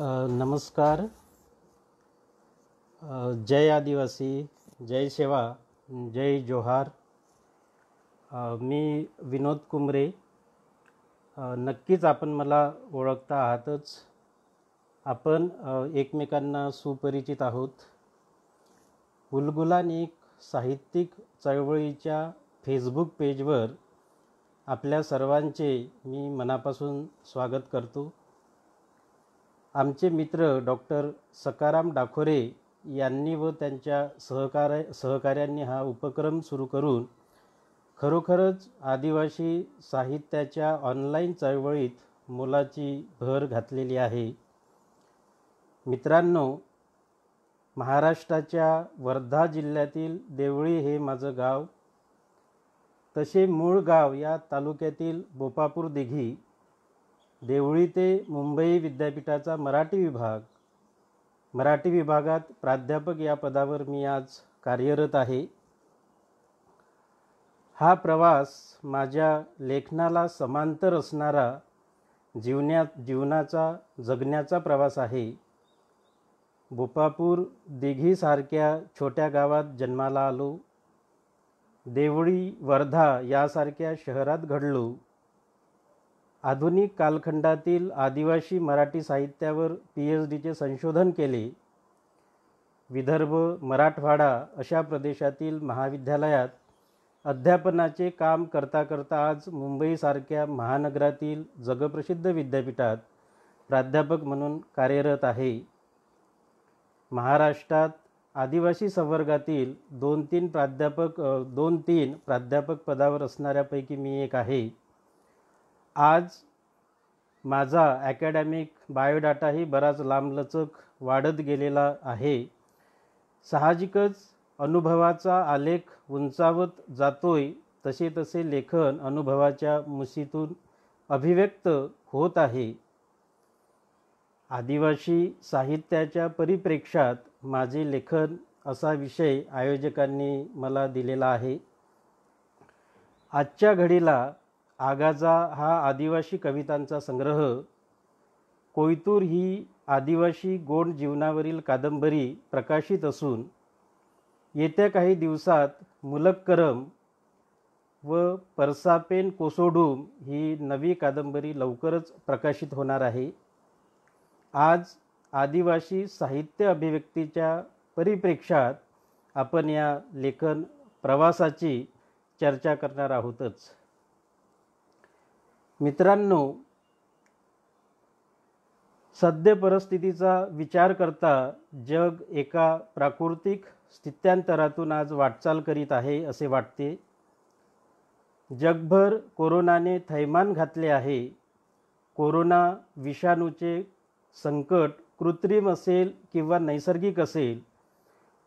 नमस्कार. जय आदिवासी, जय सेवा, जय जोहार. मी विनोद कुमरे. नक्कीच आपण मला ओळखता आहातच. आपण एकमेकांना सुपरिचित आहोत. उलगुलानिक साहित्यिक चळवळीच्या फेसबुक पेजवर आपल्या सर्वांचे मी मनापासून स्वागत करतो. आमचे मित्र डॉक्टर सकाराम डाखोरे यांनी व त्यांच्या सहकाऱ्यांनी हा उपक्रम सुरू करून खरोखरच आदिवासी साहित्याच्या ऑनलाईन चळवळीत मोलाची भर घातलेली आहे. मित्रांनो, महाराष्ट्राच्या वर्धा जिल्ह्यातील देवळी हे माझं गाव. तसे मूळ गाव या तालुक्यातील बोपापूर दिघी. देवळी ते मुंबई विद्यापीठाचा मराठी विभागात प्राध्यापक या पदावर मी आज कार्यरत आहे. हा प्रवास माझ्या लेखनाला समांतर असणारा जीवनाचा जगण्याचा प्रवास आहे. बोपापूर दिघीसारख्या छोट्या गावात जन्माला आलो. देवळी, वर्धा यासारख्या शहरात घडलो. आधुनिक कालखंडातील आदिवासी मराठी साहित्यावर PhDचे संशोधन केले. विदर्भ, मराठवाडा अशा प्रदेशातील महाविद्यालयात अध्यापनाचे काम करता करता आज मुंबईसारख्या महानगरातील जगप्रसिद्ध विद्यापीठात प्राध्यापक म्हणून कार्यरत आहे. महाराष्ट्रात आदिवासी संवर्गातील दोन तीन प्राध्यापक पदावर असणाऱ्यापैकी मी एक आहे. आज माझा ॲकॅडमिक बायोडाटाही बराच लांबलचक वाढत गेलेला आहे. साहजिकच अनुभवाचा आलेख उंचावत जातोय तसे तसे लेखन अनुभवाच्या मुशीतून अभिव्यक्त होत आहे. आदिवासी साहित्याच्या परिप्रेक्ष्यात माझे लेखन असा विषय आयोजकांनी मला दिलेला आहे. आजच्या घडीला आगाजा हा आदिवासी कवितांचा संग्रह, कोयतूर ही आदिवासी गोंड जीवनावरील कादंबरी प्रकाशित असून येत्या काही दिवसात मुलक्करम व परसापेन कोसोडूम ही नवी कादंबरी लवकरच प्रकाशित होणार आहे. आज आदिवासी साहित्य अभिव्यक्तीच्या परिप्रेक्ष्यात आपण या लेखन प्रवासाची चर्चा करणार आहोतच. मित्रांनो, सद्य परिस्थितीचा विचार करता जग एका प्राकृतिक स्थित्यांतरातून आज वाटचाल करीत आहे असे वाटते. जगभर कोरोनाने थैमान घातले आहे. कोरोना विषाणूचे संकट कृत्रिम असेल किंवा नैसर्गिक असेल,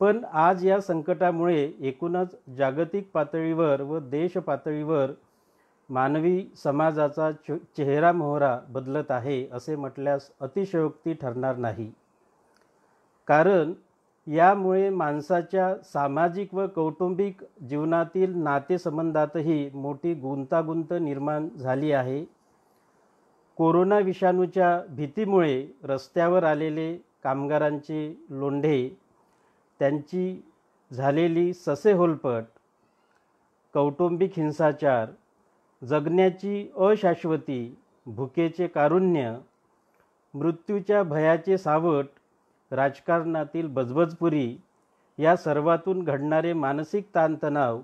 पण आज या संकटामुळे एकूणच जागतिक पातळीवर व देश पातळीवर मानवी समाजाचा चेहरामोहरा बदलत आहे असे म्हटल्यास अतिशयोक्ती ठरणार नाही. कारण यामुळे माणसाच्या सामाजिक व कौटुंबिक जीवनातील नातेसंबंधातही मोठी गुंतागुंत निर्माण झाली आहे. कोरोना विषाणूच्या भीतीमुळे रस्त्यावर आलेले कामगारांचे लोंढे, त्यांची झालेली ससेहोलपट, कौटुंबिक हिंसाचार, जगण्याची अशाश्वती, भुकेचे कारुण्य, मृत्यूच्या भयाचे सावट, राजकारणातील बजबजपुरी या सर्वातून घडणारे मानसिक ताणतणाव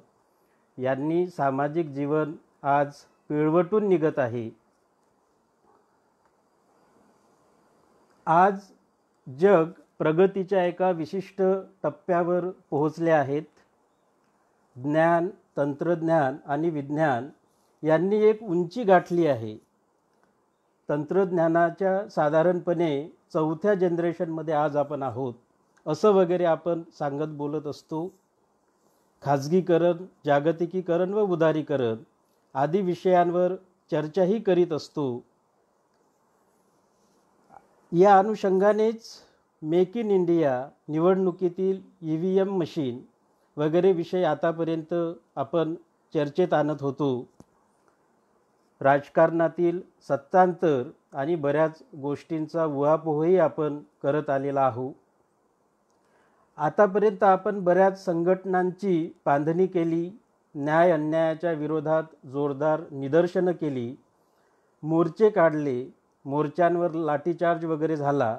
यांनी सामाजिक जीवन आज पिळवटून निघत आहे. आज जग प्रगतीच्या एका विशिष्ट टप्प्यावर पोहोचले आहेत. ज्ञान, तंत्रज्ञान आणि विज्ञान यांनी एक उंची गाठली आहे. तंत्रज्ञानाच्या साधारणपणे 4थ्या जनरेशनमध्ये आज आपण आहोत असं वगैरे आपण सांगत बोलत असतो. खाजगीकरण, जागतिकीकरण व उदारीकरण आदी विषयांवर चर्चाही करीत असतो. या अनुषंगानेच मेक इन इंडिया, निवडणुकीतील EVM मशीन वगैरे विषय आतापर्यंत आपण चर्चेत आणत होतो. राजकारणातील सत्तांतर आणि बऱ्याच गोष्टींचा उहापोहही आपण करत आलेला आहोत. आतापर्यंत आपण बऱ्याच संघटनांची बांधणी केली, न्याय अन्यायाच्या विरोधात जोरदार निदर्शनं केली, मोर्चे काढले, मोर्चांवर लाठीचार्ज वगैरे झाला,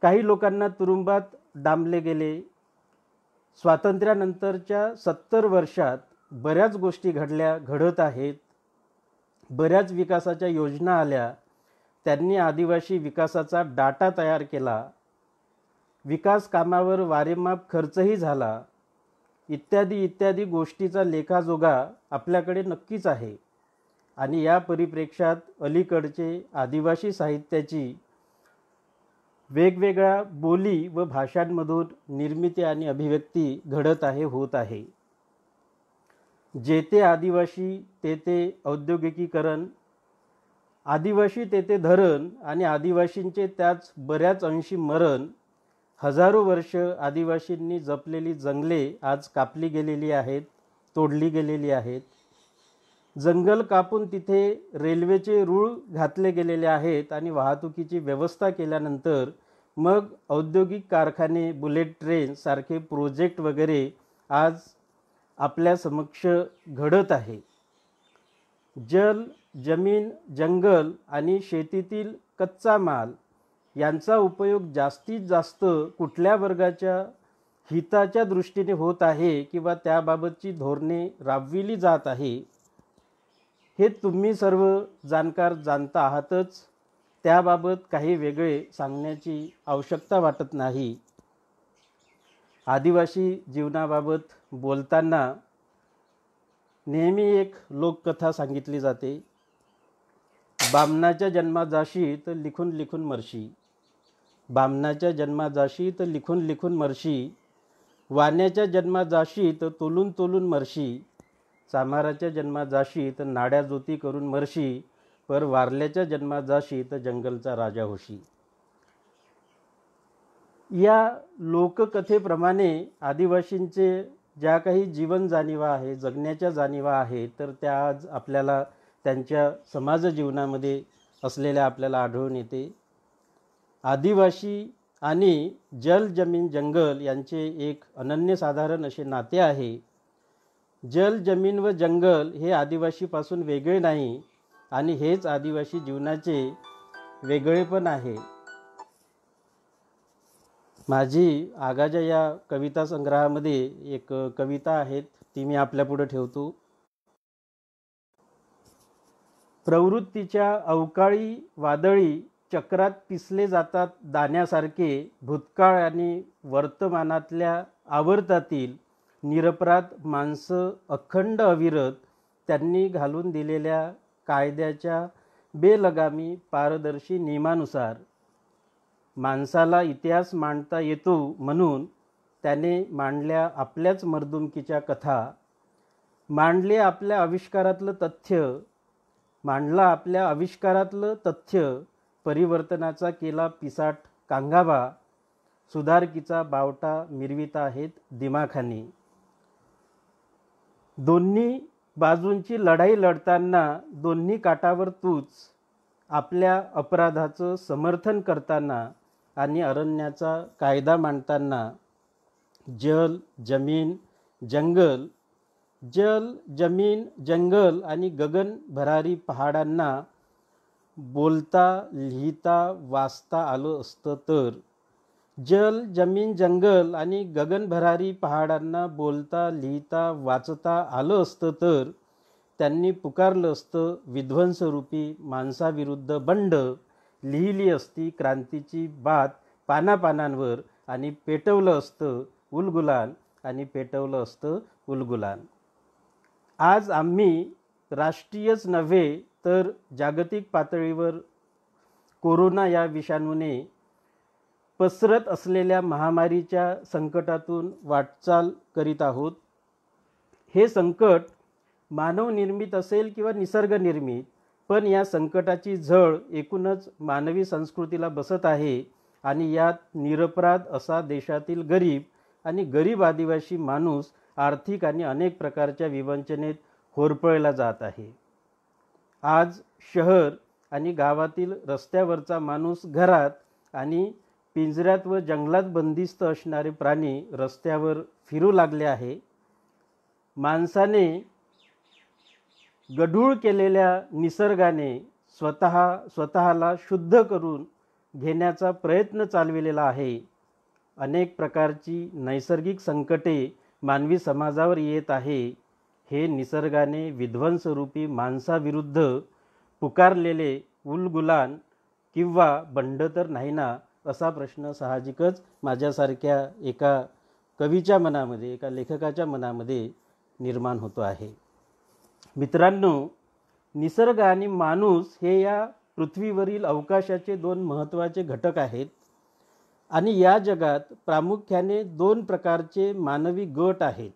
काही लोकांना तुरुंगात डांबले गेले. स्वातंत्र्यानंतरच्या 70 वर्षात बऱ्याच गोष्टी घडत आहेत. बऱ्याच विकासाच्या योजना आल्या. त्यांनी आदिवासी विकासाचा डाटा तयार केला. विकास कामावर वारेमाप खर्चही झाला. इत्यादी इत्यादी गोष्टीचा लेखाजोगा आपल्याकडे नक्कीच आहे. आणि या परिप्रेक्षात अलीकडचे आदिवासी साहित्याची वेगवेगळ्या बोली व भाषांमधून निर्मिती आणि अभिव्यक्ती घडत आहे, होत आहे. जेथे आदिवासी तेथे औद्योगिकीकरण, आदिवासी तेथे धरण आणि आदिवासींचे त्याच बऱ्याच अंशी मरण. हजारो वर्ष आदिवासींनी जपलेली जंगले आज कापली गेलेली आहेत, तोडली गेलेली आहेत. जंगल कापून तिथे रेल्वेचे रूळ घातले गेलेले आहेत आणि वाहतुकीची व्यवस्था केल्यानंतर मग औद्योगिक कारखाने, बुलेट ट्रेन सारखे प्रोजेक्ट वगैरे आज आपल्या समक्ष घडत आहे. जल, जमीन, जंगल आणि शेतीतील कच्चा माल यांचा उपयोग जास्तीत जास्त कुठल्या वर्गाच्या हिताच्या दृष्टीने होत आहे किंवा त्याबाबतची धोरणे राबविली जात आहे, हे तुम्ही सर्व जाणकार जाणता आहातच. त्याबाबत काही वेगळे सांगण्याची आवश्यकता वाटत नाही. आदिवासी जीवनाबाबत बोलताना नेहमी एक लोककथा सांगितली जाते. बामणाच्या जन्मात जाशी तर लिखून लिखून मरशी. बामणाच्या जन्मात जाशी तर लिखून लिखून मरशी. वाण्याच्या जन्मात जाशी तर तोलून तोलून मरशी. चामाराच्या जन्मात जाशी तर नाड्या जोती करून मरशी. पर वारल्याच्या जन्मात जाशी तर जंगलचा राजा होशी. या लोककथेप्रमाणे आदिवासींचे ज्या काही जीवन जाणीवा आहे, जगण्याच्या जाणीवा आहे, तर त्या आज आपल्याला त्यांच्या समाज जीवनामध्ये असलेल्या आपल्याला आढळून येते. आदिवासी आणि जल, जमीन, जंगल यांचे एक अनन्यसाधारण असे नाते आहे. जल, जमीन व जंगल हे आदिवासीपासून वेगळे नाही आणि हेच आदिवासी जीवनाचे वेगळेपण आहे. माझी आगाजा या कविता संग्रहामध्ये एक कविता आहेत, ती मी आपल्यापुढे ठेवतो. प्रवृत्तीच्या अवकाळी वादळी चक्रात पिसले जातात दाण्यासारखे भूतकाळ आणि वर्तमानातल्या आवर्तातील निरपराध माणसं अखंड अविरत त्यांनी घालून दिलेल्या कायद्याच्या बेलगामी पारदर्शी नियमानुसार. माणसाला इतिहास मांडता येतो म्हणून त्याने मांडल्या आपल्याच मर्दुमकीच्या कथा. मांडले आपल्या आविष्कारातलं तथ्य, मांडला आपल्या आविष्कारातलं तथ्य. परिवर्तनाचा केला पिसाट कांगावा. सुधारकीचा बावटा मिरवित आहेत दिमाखाने. दोन्ही बाजूंची लढाई लढताना दोन्ही काठावर तूच. आपल्या अपराधाचं समर्थन करताना आणि अरण्याचा कायदा मांडताना. जल, जमीन, जंगल, जल, जमीन, जंगल आणि गगन भरारी पहाडांना बोलता, लिहिता, वाचता आलं असतं तर. जल, जमीन, जंगल आणि गगन भरारी पहाडांना बोलता, लिहिता, वाचता आलं असतं तर त्यांनी पुकारलं असतं विध्वंसरूपी माणसाविरुद्ध बंड. लिहिली असती क्रांतीची बात पानापानांवर आणि पेटवलं असतं उलगुलान आणि पेटवलं असतं उलगुलान. आज आम्ही राष्ट्रीयच नव्हे तर जागतिक पातळीवर कोरोना या विषाणूने पसरत असलेल्या महामारीच्या संकटातून वाटचाल करीत आहोत. हे संकट मानवनिर्मित असेल किंवा निसर्गनिर्मित, पण या संकटाची झळ एकूणच मानवी संस्कृतीला बसत आहे आणि यात निरपराध असा देशातील गरीब आदिवासी माणूस आर्थिक आणि अनेक प्रकारच्या विवंचनेत होरपळला जात आहे. आज शहर आणि गावातील रस्त्यावरचा माणूस घरात आणि पिंजऱ्यात व जंगलात बंदिस्त असणारे प्राणी रस्त्यावर फिरू लागले आहे. माणसाने गढूळ केलेल्या निसर्गाने स्वतःला शुद्ध करून घेण्याचा प्रयत्न चालविलेला आहे. अनेक प्रकारची नैसर्गिक संकटे मानवी समाजावर येत आहे. हे निसर्गाने विध्वंसरूपी माणसाविरुद्ध पुकारलेले उलगुलान किंवा बंड तर नाही ना, असा प्रश्न साहजिकच माझ्यासारख्या एका कवीच्या मनामध्ये, एका लेखकाच्या मनामध्ये निर्माण होतो आहे. मित्रांनो, निसर्ग आणि माणूस हे या पृथ्वीवरील अवकाशाचे दोन महत्त्वाचे घटक आहेत आणि या जगात प्रामुख्याने दोन प्रकारचे मानवी गट आहेत.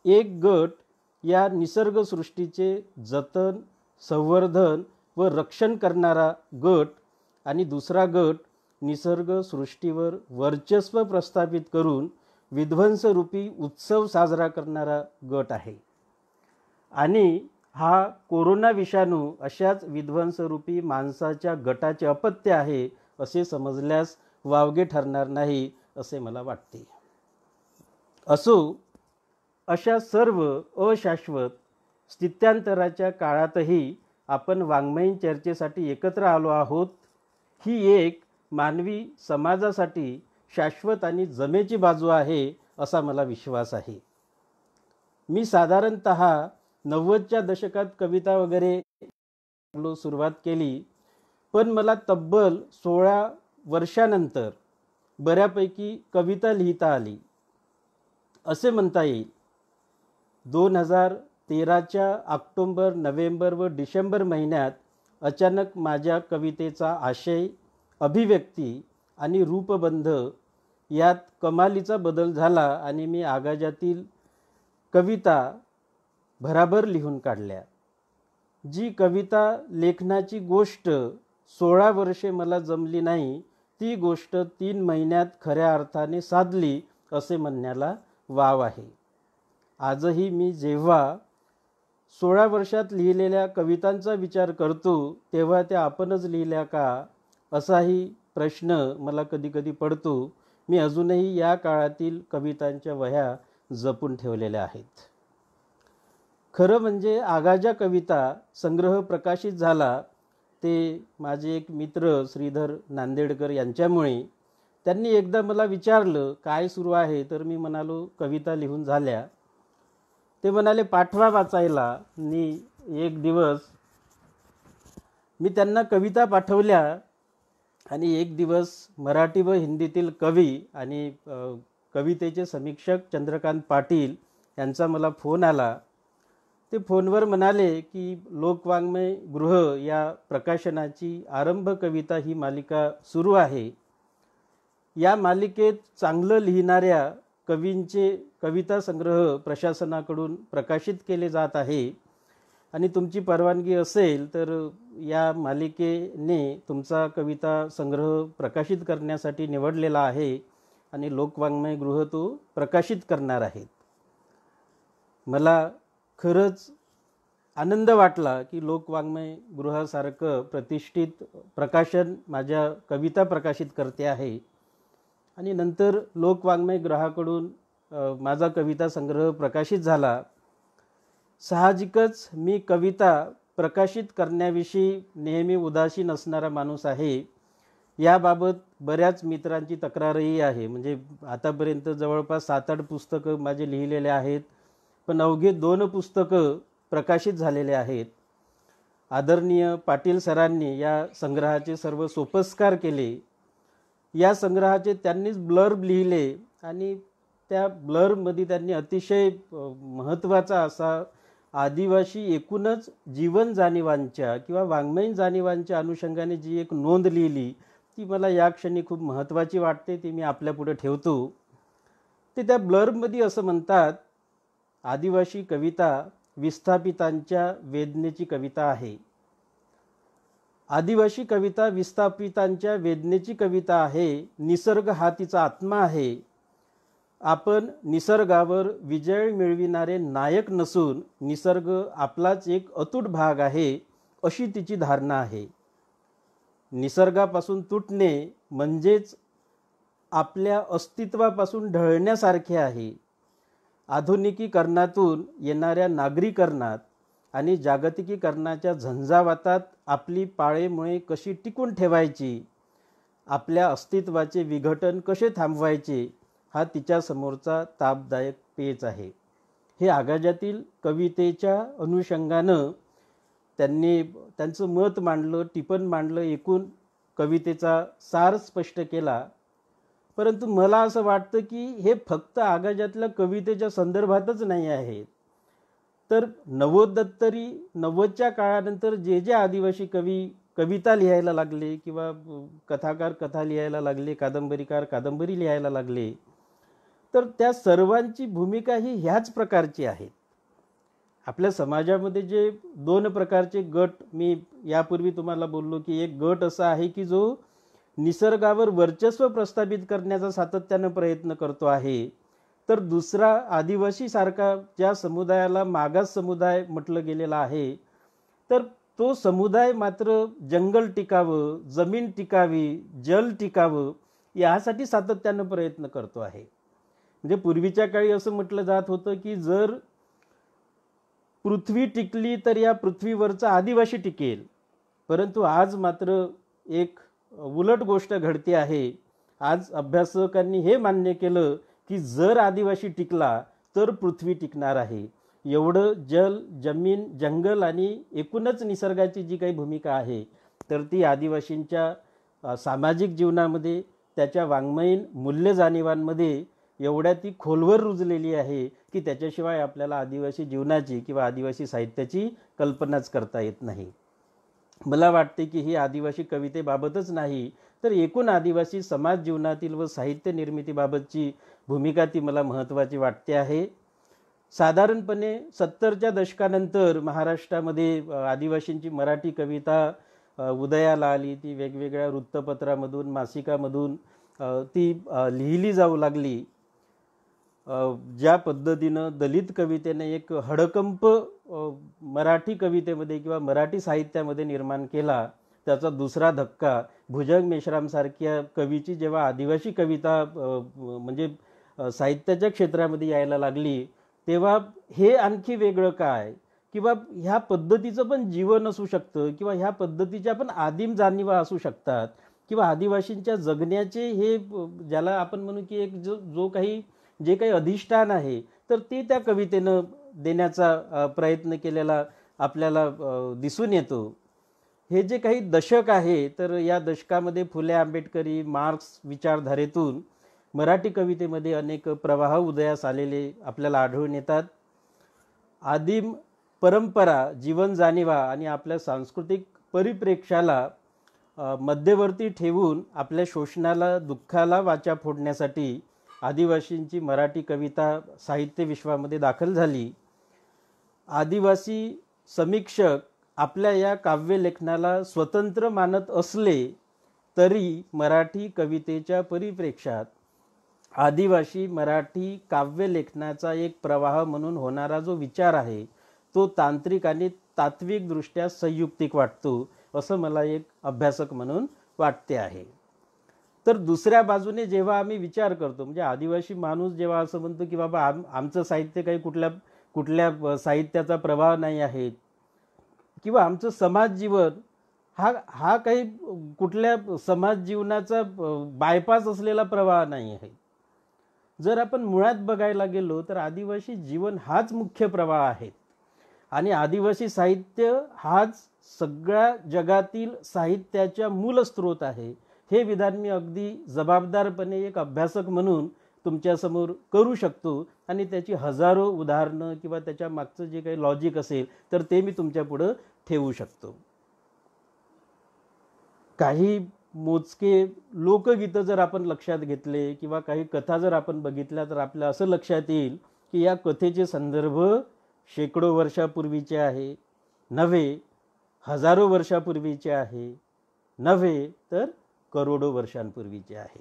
एक गट या निसर्गसृष्टीचे जतन, संवर्धन व रक्षण करणारा गट आणि दुसरा गट निसर्गसृष्टीवर वर्चस्व प्रस्थापित करून विध्वंसरूपी उत्सव साजरा करणारा गट आहे. आणि हा कोरोना विषाणू अशाच विध्वंसरूपी माणसाच्या गटाचे अपत्य आहे असे समजल्यास वावगे ठरणार नाही असे मला वाटते. असो, अशा सर्व अशाश्वत स्थित्यांतराच्या काळातही आपण वाङ्मयीन चर्चेसाठी एकत्र आलो आहोत. ही एक मानवी समाजासाठी शाश्वत आणि जमेची बाजू आहे असा मला विश्वास आहे. मी साधारणतः 90च्या दशकात कविता वगैरे सुरुवात केली, पण मला तब्बल 16 वर्षानंतर बऱ्यापैकी कविता लिहिता आली असे म्हणता येईल. 2013च्या ऑक्टोबर, नोव्हेंबर व डिसेंबर महिन्यात अचानक माझ्या कवितेचा आशय, अभिव्यक्ती आणि रूपबंध यात कमालीचा बदल झाला आणि मी आगाजातील कविता भराभर लिहून काढल्या. जी कविता लेखनाची गोष्ट 16 वर्षे मला जमली नाही, ती गोष्ट 3 महिन्यात खऱ्या अर्थाने साधली असे म्हणण्याला वाव आहे. आजही मी जेव्हा 16 वर्षात लिहिलेल्या कवितांचा विचार करतो तेव्हा त्या आपणच लिहिल्या का असाही प्रश्न मला कधीकधी पडतो. मी अजूनही या काळातील कवितांच्या वह्या जपून ठेवलेल्या आहेत. खरं म्हणजे आगाजा कविता संग्रह प्रकाशित झाला ते माझे एक मित्र श्रीधर नांदेडकर यांच्यामुळे. त्यांनी एकदा मला विचारलं काय सुरू आहे, तर मी म्हणालो कविता लिहून झाल्या. ते म्हणाले पाठवा वाचायला. एक दिवस मी त्यांना कविता पाठवल्या आणि एक दिवस मराठी व हिंदीतील कवी आणि कवितेचे समीक्षक चंद्रकांत पाटील यांचा मला फोन आला. ते फोनवर म्हणाले की लोकवाङ्मय गृह या प्रकाशनाची आरंभ कविता ही मालिका सुरू आहे. या मालिकेत चांगलं लिहिणाऱ्या कवींचे कविता संग्रह प्रशासनाकडून प्रकाशित केले जात आहे आणि तुमची परवानगी असेल तर या मालिकेने तुमचा कविता संग्रह प्रकाशित करण्यासाठी निवडलेला आहे आणि लोकवाङ्मय गृह तो प्रकाशित करणार आहेत. मला खरंच आनंद वाटला की लोकवाङ्मय गृहासारखं प्रतिष्ठित प्रकाशन माझ्या कविता प्रकाशित करते आहे आणि नंतर लोकवाङ्मय गृहाकडून माझा कविता संग्रह प्रकाशित झाला. साहजिकच मी कविता प्रकाशित करण्याविषयी नेहमी उदासीन असणारा माणूस आहे. याबाबत बऱ्याच मित्रांची तक्रारही आहे. म्हणजे आतापर्यंत जवळपास 7-8 पुस्तकं माझे लिहिलेले आहेत, पण अवघे 2 पुस्तकं प्रकाशित झालेले आहेत. आदरणीय पाटील सरांनी या संग्रहाचे सर्व सोपस्कार केले. या संग्रहाचे त्यांनीच ब्लर्ब लिहिले आणि त्या ब्लर्बमध्ये त्यांनी अतिशय महत्त्वाचा असा आदिवासी एकूणच जीवन जाणीवांच्या किंवा वाङ्मयीन जाणीवांच्या अनुषंगाने जी एक नोंद लिहिली ती मला या क्षणी खूप महत्त्वाची वाटते. ती मी आपल्यापुढे ठेवतो. ते त्या ब्लर्बमध्ये असं म्हणतात, आदिवासी कविता विस्थापितांच्या वेदनेची कविता आहे. आदिवासी कविता विस्थापितांच्या वेदनेची कविता आहे. निसर्ग हा तिचा आत्मा आहे. आपण निसर्गावर विजय मिळविणारे नायक नसून निसर्ग आपलाच एक अतूट भाग आहे अशी तिची धारणा आहे. निसर्गापासून तुटणे म्हणजेच आपल्या अस्तित्वापासून ढळण्यासारखे आहे. आधुनिकीकरणातून येणाऱ्या नागरीकरणात आणि जागतिकीकरणाच्या झंझावातात आपली पाळेमुळे कशी टिकून ठेवायची, आपल्या अस्तित्वाचे विघटन कसे थांबवायचे, हा तिच्यासमोरचा तापदायक पेच आहे. हे आगाजातील कवितेच्या अनुषंगानं त्यांनी त्यांचं मत मांडलं, टिपण मांडलं, एकूण कवितेचा सार स्पष्ट केला. परंतु मला असं वाटतं की हे फक्त आगाजातल्या कवितेच्या संदर्भातच नाही आहे, तर नव्वदोत्तरी 90च्या काळानंतर जे जे आदिवासी कवी कविता लिहायला लागले किंवा कथाकार कथा लिहायला लागले, कादंबरीकार कादंबरी लिहायला लागले, तर त्या सर्वांची भूमिका ही ह्याच प्रकारची आहे. आपल्या समाजामध्ये जे दोन प्रकारचे गट, मी यापूर्वी तुम्हाला बोललो की एक गट असा आहे की जो निसर्गावर वर्चस्व प्रस्थापित करण्याचा सातत्यानं प्रयत्न करतो आहे, तर दुसरा आदिवासी सारखा ज्या समुदायाला मागास समुदाय म्हटलं गेलेला आहे, तर तो समुदाय मात्र जंगल टिकावं, जमीन टिकावी, जल टिकावं यासाठी सातत्यानं प्रयत्न करतो आहे. म्हणजे पूर्वीच्या काळी असं म्हटलं जात होतं की जर पृथ्वी टिकली तर या पृथ्वीवरचा आदिवासी टिकेल. परंतु आज मात्र एक उलट गोष्ट घडते आहे. आज अभ्यासकांनी हे मान्य केलं की जर आदिवासी टिकला तर पृथ्वी टिकणार आहे. एवढं जल, जमीन, जंगल आणि एकूणच निसर्गाची जी काही भूमिका आहे, तर ती आदिवासींच्या सामाजिक जीवनामध्ये, त्याच्या वाङ्मयीन मूल्य जाणीवांमध्ये एवढ्या ती खोलवर रुजलेली आहे की त्याच्याशिवाय आपल्याला आदिवासी जीवनाची किंवा आदिवासी साहित्याची कल्पनाच करता येत नाही. मला वाटते की ही आदिवासी कवितेबाबतच नाही, तर एकूण आदिवासी समाज जीवनातील व साहित्य निर्मितीबाबतची भूमिका ती मला महत्त्वाची वाटते आहे. साधारणपणे 70च्या दशकानंतर महाराष्ट्रामध्ये आदिवासींची मराठी कविता उदयाला आली. ती वेगवेगळ्या वृत्तपत्रामधून, मासिकामधून ती लिहिली जाऊ लागली. ज्या पद्धतीनं दलित कवितेने एक हडकंप मराठी कवितेमध्ये किंवा मराठी साहित्यामध्ये निर्माण केला, त्याचा दुसरा धक्का भुजंग मेश्रामसारख्या कवीची जेव्हा आदिवासी कविता म्हणजे साहित्याच्या क्षेत्रामध्ये यायला लागली, तेव्हा हे आणखी वेगळं काय, किंवा ह्या पद्धतीचं पण जीवन असू शकतं, किंवा ह्या पद्धतीच्या पण आदिम जाणीवा असू शकतात, किंवा आदिवासींच्या जगण्याचे हे ज्याला आपण म्हणू की एक जे काही अधिष्ठान आहे, तर ते त्या कवितेनं देण्याचा प्रयत्न केलेला आपल्याला दिसून येतो. हे जे काही दशक आहे, तर या दशकामध्ये फुले आंबेडकरी मार्क्स विचारधारेतून मराठी कवितेमध्ये अनेक प्रवाह उदयास आलेले आपल्याला आढळून येतात. आदिम परंपरा, जीवन जाणीवा आणि आपल्या सांस्कृतिक परिप्रेक्ष्याला मध्यवर्ती ठेवून आपल्या शोषणाला, दुःखाला वाचा फोडण्यासाठी आदिवासींची मराठी कविता साहित्य विश्वामध्ये दाखल झाली. आदिवासी समीक्षक आपल्या या काव्यलेखनाला स्वतंत्र मानत असले तरी मराठी कवितेच्या परिप्रेक्ष्यात आदिवासी मराठी काव्यलेखनाचा एक प्रवाह म्हणून होणारा जो विचार आहे, तो तांत्रिक आणि तात्विकदृष्ट्या संयुक्तिक वाटतो, असं मला एक अभ्यासक म्हणून वाटते आहे. तर दुसऱ्या बाजूने जेव्हा आम्ही विचार करतो, म्हणजे आदिवासी माणूस जेव्हा असं म्हणतो की बाबा आमचं साहित्य काही कुठल्या साहित्याचा प्रभाव नाही आहे, किंवा आमचं समाज जीवन हा काही कुठल्या समाज जीवनाचा बायपास असलेला प्रवाह नाही आहे. जर आपण मुळात बघायला गेलो तर आदिवासी जीवन हाच मुख्य प्रवाह आहे आणि आदिवासी साहित्य हाच सगळ्या जगातील साहित्याच्या मूल स्रोत आहे. हे विधान मी अगदी जबाबदारपणे एक अभ्यासक म्हणून तुमच्यासमोर करू शकतो आणि त्याची हजारो उदाहरणं किंवा त्याच्या मागचं जे काही लॉजिक असेल तर ते मी तुमच्या पुढं ठेवू शकतो. काही मोजके लोकगीतं जर आपण लक्षात घेतले किंवा काही कथा जर आपण बघितल्या तर आपल्या असं लक्षात येईल की या कथेचे संदर्भ शेकडो वर्षापूर्वीचे आहे, नव्हे हजारो वर्षापूर्वीचे आहे, नव्हे तर करोडो वर्षांपूर्वीचे आहे.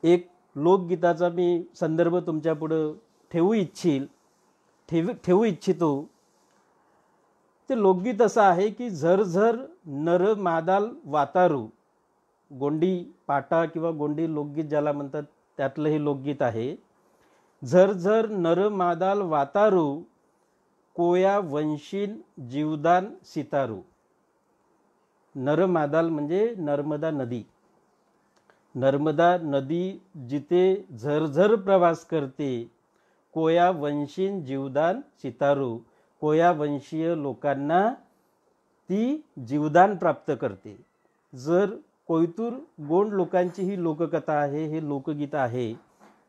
एक लोकगीताचा मी संदर्भ तुमच्या पुढे ठेवू इच्छितो. ते लोकगीत असं आहे की झरझर नर मादाल वातारू, गोंडी पाटा किंवा गोंडी लोकगीत ज्याला म्हणतात त्यातलं हे लोकगीत आहे. झरझर नर मादाल वातारू, कोया वंशीन जीवदान सितारू. नर मादाल म्हणजे नर्मदा नदी. नर्मदा नदी जिथे झरझर प्रवास करते, कोया वंशीन जीवदान सितारू, कोया वंशीय लोकांना ती जीवदान प्राप्त करते. जर कोयतूर गोंड लोकांची ही लोककथा आहे, हे लोकगीत आहे,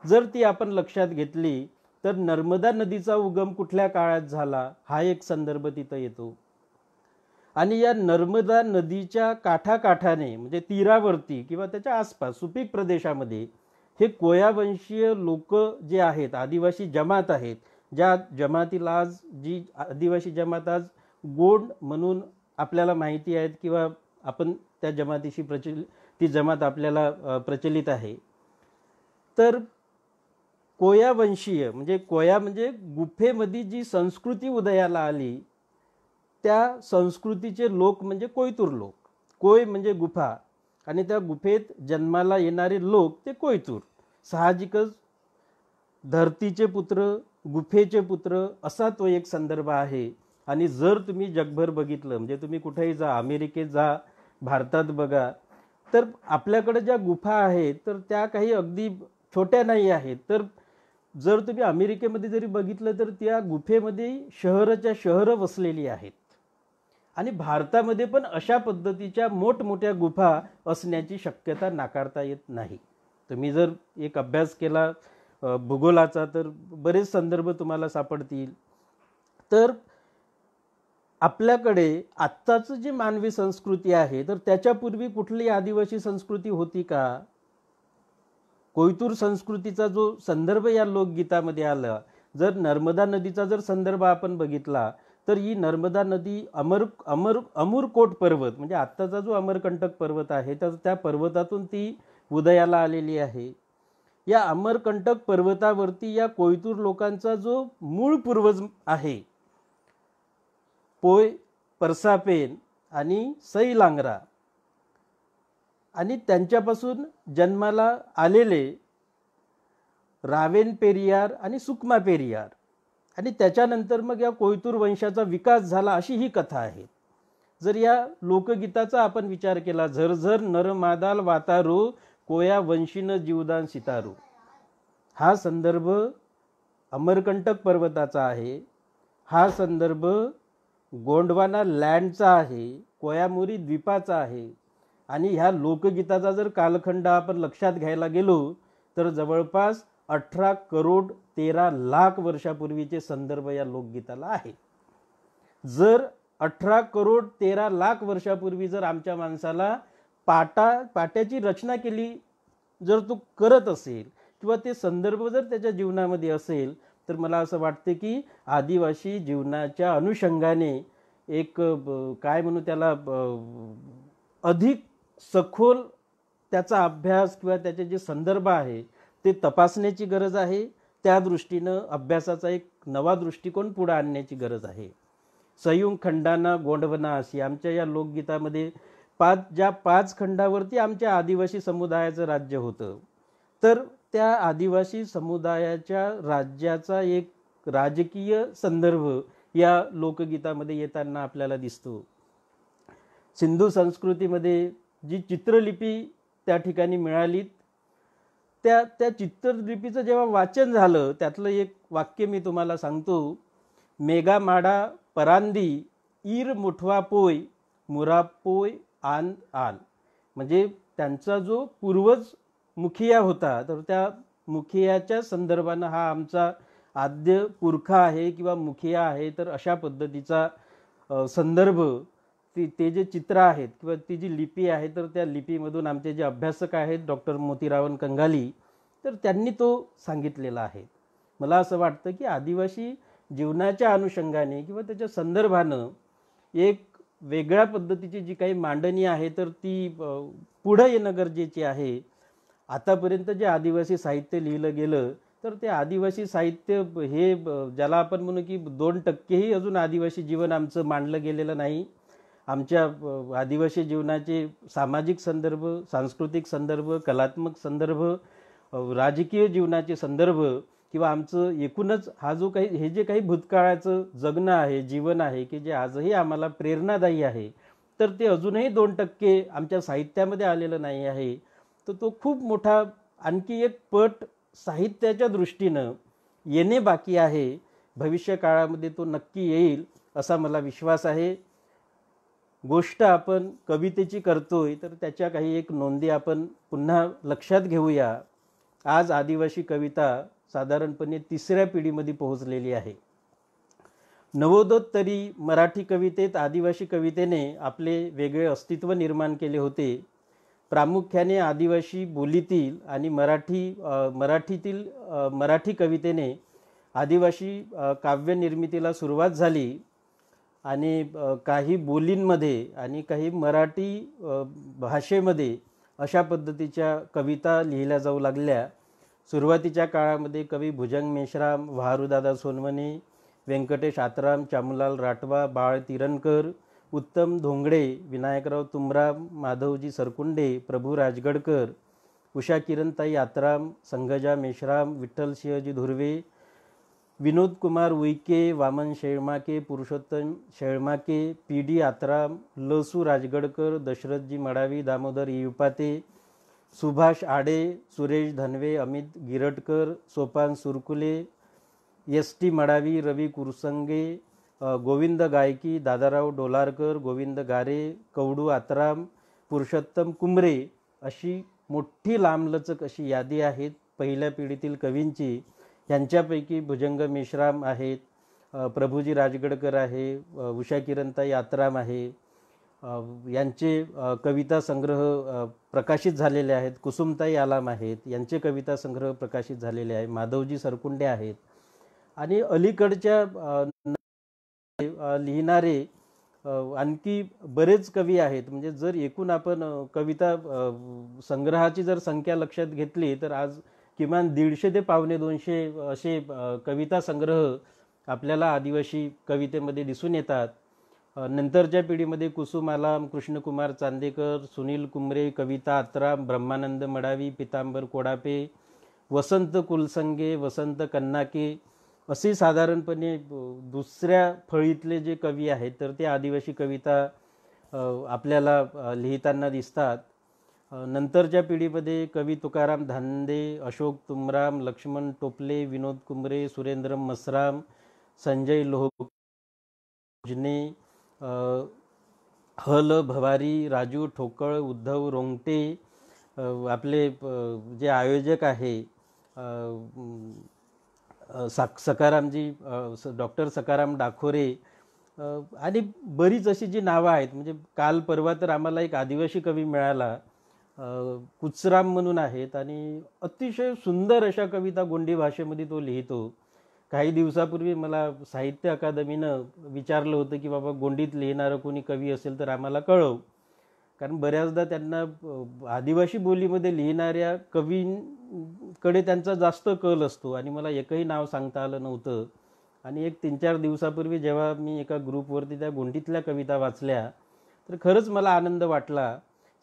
जर ती आपण लक्षात घेतली तर नर्मदा नदीचा उगम कुठल्या काळात झाला हा एक संदर्भ तिथं येतो. आणि या नर्मदा नदीच्या काठाकाठाने म्हणजे तीरावरती किंवा त्याच्या आसपास सुपीक प्रदेशामध्ये हे कोयावंशीय लोक जे आहेत, आदिवासी जमात आहेत, ज्या जमातीला आज जी आदिवासी जमात आज गोंड म्हणून आपल्याला माहिती आहेत किंवा आपण त्या जमातीशी ती जमात आपल्याला प्रचलित आहे. तर कोयावंशीय म्हणजे कोया म्हणजे गुफेमध्ये जी संस्कृती उदयाला आली त्या संस्कृतीचे लोक म्हणजे कोयतूर लोक. कोय म्हणजे गुफा आणि त्या गुफेत जन्माला येणारे लोक ते कोयतूर. साहजिकच धरतीचे पुत्र, गुफेचे पुत्र असा तो एक संदर्भ आहे. आणि जर तुम्ही जगभर बघितलं म्हणजे तुम्ही कुठेही जा, अमेरिकेत जा, भारतात बघा, तर आपल्याकडे ज्या गुफा आहेत तर त्या काही अगदी छोट्या नाही आहेत. तर जर तुम्ही अमेरिकेमध्ये जरी बघितलं तर त्या गुफेमध्ये शहराच्या शहरं वसलेली आहेत. आणि भारतामध्ये पण अशा पद्धतीच्या मोठमोठ्या गुफा असण्याची शक्यता नाकारता येत नाही. तुम्ही जर एक अभ्यास केला भूगोलाचा तर बरेच संदर्भ तुम्हाला सापडतील. तर आपल्याकडे आत्ताचं जी मानवी संस्कृती आहे तर त्याच्यापूर्वी कुठली आदिवासी संस्कृती होती का? कोयतूर संस्कृतीचा जो संदर्भ या लोकगीतामध्ये आला, जर नर्मदा नदीचा जर संदर्भ आपण बघितला तर ही नर्मदा नदी अमरकोट पर्वत म्हणजे आत्ताचा जो अमरकंटक पर्वत आहे तर त्या पर्वतातून ती उदयाला आलेली आहे. या अमरकंटक पर्वतावरती या कोयतूर लोकांचा जो मूळ पूर्वज आहे, पोय, परसापेन आणि सई लांगरा, आणि त्यांच्यापासून जन्माला आलेले रावेन पेरियार आणि सुकमा पेरियार, आणि त्याच्यानंतर मग या कोयतूर वंशाचा विकास झाला अशी ही कथा आहे. जर या लोकगीताचा आपण विचार केला, झरझर नर मादाल वातारू, कोया वंशीन जीवदान सितारू, हा संदर्भ अमरकंटक पर्वताचा आहे, हा संदर्भ गोंडवाना लँडचा आहे, कोयामुरी द्वीपाचा आहे. आणि ह्या लोकगीताचा जर कालखंड आपण लक्षात घ्यायला गेलो तर जवळपास 18 करोड 13 लाख वर्षापूर्वीचे संदर्भ या लोकगीताला आहे. जर 18 करोड 13 लाख वर्षापूर्वी जर आमच्या माणसाला पाट्याची रचना केली जर तो करत असेल किंवा ते संदर्भ जर त्याच्या जीवनामध्ये असेल तर मला असं वाटते की आदिवासी जीवनाच्या अनुषंगाने एक काय म्हणू त्याला अधिक सखोल त्याचा अभ्यास किंवा त्याचे जे संदर्भ आहे ते तपासण्याची गरज आहे. त्या दृष्टीनं अभ्यासाचा एक नवा दृष्टिकोन पुढे आणण्याची गरज आहे. संयुग खंडाना गोंडवना अशी आमच्या या लोकगीतामध्ये ज्या 5 खंडावरती आमच्या आदिवासी समुदायाचं राज्य होतं तर त्या आदिवासी समुदायाच्या राज्याचा एक राजकीय संदर्भ या लोकगीतामध्ये येताना आपल्याला दिसतो. सिंधू संस्कृतीमध्ये जी चित्रलिपी त्या ठिकाणी मिळाली त्या चित्रलिपीचं जेव्हा वाचन झालं त्यातलं एक वाक्य मी तुम्हाला सांगतो. मेगा माडा परांदी ईर मुठवा पोय मुरापोय आन आल, म्हणजे त्यांचा जो पूर्वज मुखिया होता तर त्या मुखियाच्या संदर्भानं हा आमचा आद्य पुरखा आहे किंवा मुखिया आहे. तर अशा पद्धतीचा संदर्भ ते जे चित्र आहेत किंवा ती जी लिपी आहे तर त्या लिपीमधून आमचे जे अभ्यासक आहेत डॉक्टर मोतीरावन कंगाली तर त्यांनी तो सांगितलेला आहे. मला असं वाटतं की आदिवासी जीवनाच्या अनुषंगाने किंवा त्याच्या संदर्भानं एक वेगळ्या पद्धतीची जी काही मांडणी आहे तर ती पुढे येणं गरजेची आहे. आतापर्यंत जे आदिवासी साहित्य लिहिलं गेलं तर ते आदिवासी साहित्य हे ज्याला आपण म्हणू की 2%ही अजून आदिवासी जीवन आमचं मांडलं गेलेलं नाही. आमच्या आदिवासी जीवनाचे सामाजिक संदर्भ, सांस्कृतिक संदर्भ, कलात्मक संदर्भ, राजकीय जीवनाचे संदर्भ किंवा आमचं एकूणच हा जो काही हे जे काही भूतकाळाचं जगणं आहे, जीवन आहे की जे आजही आम्हाला प्रेरणादायी आहे, तर ते अजूनही 2% आमच्या साहित्यामध्ये आलेलं नाही आहे. तर तो खूप मोठा आणखी एक पट साहित्याच्या दृष्टीनं येणे बाकी आहे. भविष्य काळामध्ये तो नक्की येईल असा मला विश्वास आहे. गोष्ट आपण कवितेची करतोय तर त्याच्या काही एक नोंदी आपण पुन्हा लक्षात घेऊया. आज आदिवासी कविता साधारणपणे 3ऱ्या पिढीमध्ये पोहोचलेली आहे. नवोदोत्तरी मराठी कवितेत आदिवासी कवितेने आपले वेगळे अस्तित्व निर्माण केले होते. प्रामुख्याने आदिवासी बोलीतील आणि मराठीतील मराठी कवितेने आदिवासी काव्यनिर्मितीला सुरुवात झाली आणि काही बोलींमध्ये आणि काही मराठी भाषेमध्ये अशा पद्धतीच्या कविता लिहिल्या जाऊ लागल्या. सुरुवातीच्या काळामध्ये कवी भुजंग मेश्राम, वाहरूदादा सोनवणे, व्यंकटेश आत्राम, चामूलाल राठवा, बाळ तिरणकर, उत्तम धोंगडे, विनायकराव तुमराम, माधवजी सरकुंडे, प्रभू राजगडकर, उषा किरणताई आत्राम, संगजा मेश्राम, विठ्ठल सिंहजी धुर्वे, विनोद कुमार उईके, वामन शेळमाके, पुरुषोत्तम शेळमाके, पी.डी. आत्राम, लसू राजगडकर, दशरथजी मडावी, दामोदर युपाते, सुभाष आडे, सुरेश धनवे, अमित गिरटकर, सोपान सुरकुले, एस.टी. मडावी, रवी कुरसंगे, गोविंद गायकी, दादाराव डोलारकर, गोविंद गारे, कवडू आत्राम, पुरुषोत्तम कुंबरे अशी मोठी लांबलचक अशी यादी आहेत पहिल्या पिढीतील कवींची. यांच्यापैकी भुजंग मेश्राम आहेत, प्रभूजी राजगडकर आहे, उषा किरणताई आत्राम आहे. यांचे कविता संग्रह प्रकाशित झालेले आहेत. कुसुमताई आलाम आहेत, यांचे कविता संग्रह प्रकाशित झालेले आहे. माधवजी सरकुंडे आहेत आणि अलीकडच्या लिहिणारे आणखी बरेच कवी आहेत. म्हणजे जर एकूण आपण कविता संग्रहाची जर संख्या लक्षात घेतली तर आज किमान 150 ते पावणे 200 असे कविता संग्रह आपल्याला आदिवासी कवितेमध्ये दिसून येतात. नंतरच्या पिढीमध्ये कुसुम आलाम, कृष्णकुमार चांदेकर, सुनील कुंबरे, कविता आत्राम, ब्रह्मानंद मडावी, पितांबर कोडापे, वसंत कुलसंगे, वसंत कन्नाके असे साधारणपणे दुसऱ्या फळीतले जे कवी आहेत तर ते आदिवासी कविता आपल्याला लिहिताना दिसतात. नंतरच्या पिढीमध्ये कवी तुकाराम धांदे, अशोक तुमराम, लक्ष्मण टोपले, विनोद कुंबरे, सुरेंद्र मसराम, संजय लोहजने, हल भवारी, राजू ठोकळ, उद्धव रोंगटे, आपले जे आयोजक आहे सकारामजी, डॉक्टर सकाराम डाखोरे आणि बरीच अशी जी नावं आहेत. म्हणजे काल परवा तर आम्हाला एक आदिवासी कवी मिळाला, कुचराम म्हणून आहेत आणि अतिशय सुंदर अशा कविता गोंडी भाषेमध्ये तो लिहितो. काही दिवसापूर्वी मला साहित्य अकादमीनं विचारलं होतं की बाबा गोंडीत लिहिणारं कोणी कवी असेल तर आम्हाला कळव, कारण बऱ्याचदा त्यांना आदिवासी बोलीमध्ये लिहिणाऱ्या कवींकडे त्यांचा जास्त कल असतो आणि मला एकही नाव सांगता आलं नव्हतं. आणि एक 3-4 दिवसापूर्वी जेव्हा मी एका ग्रुपवरती त्या गोंडीतल्या कविता वाचल्या तर खरंच मला आनंद वाटला.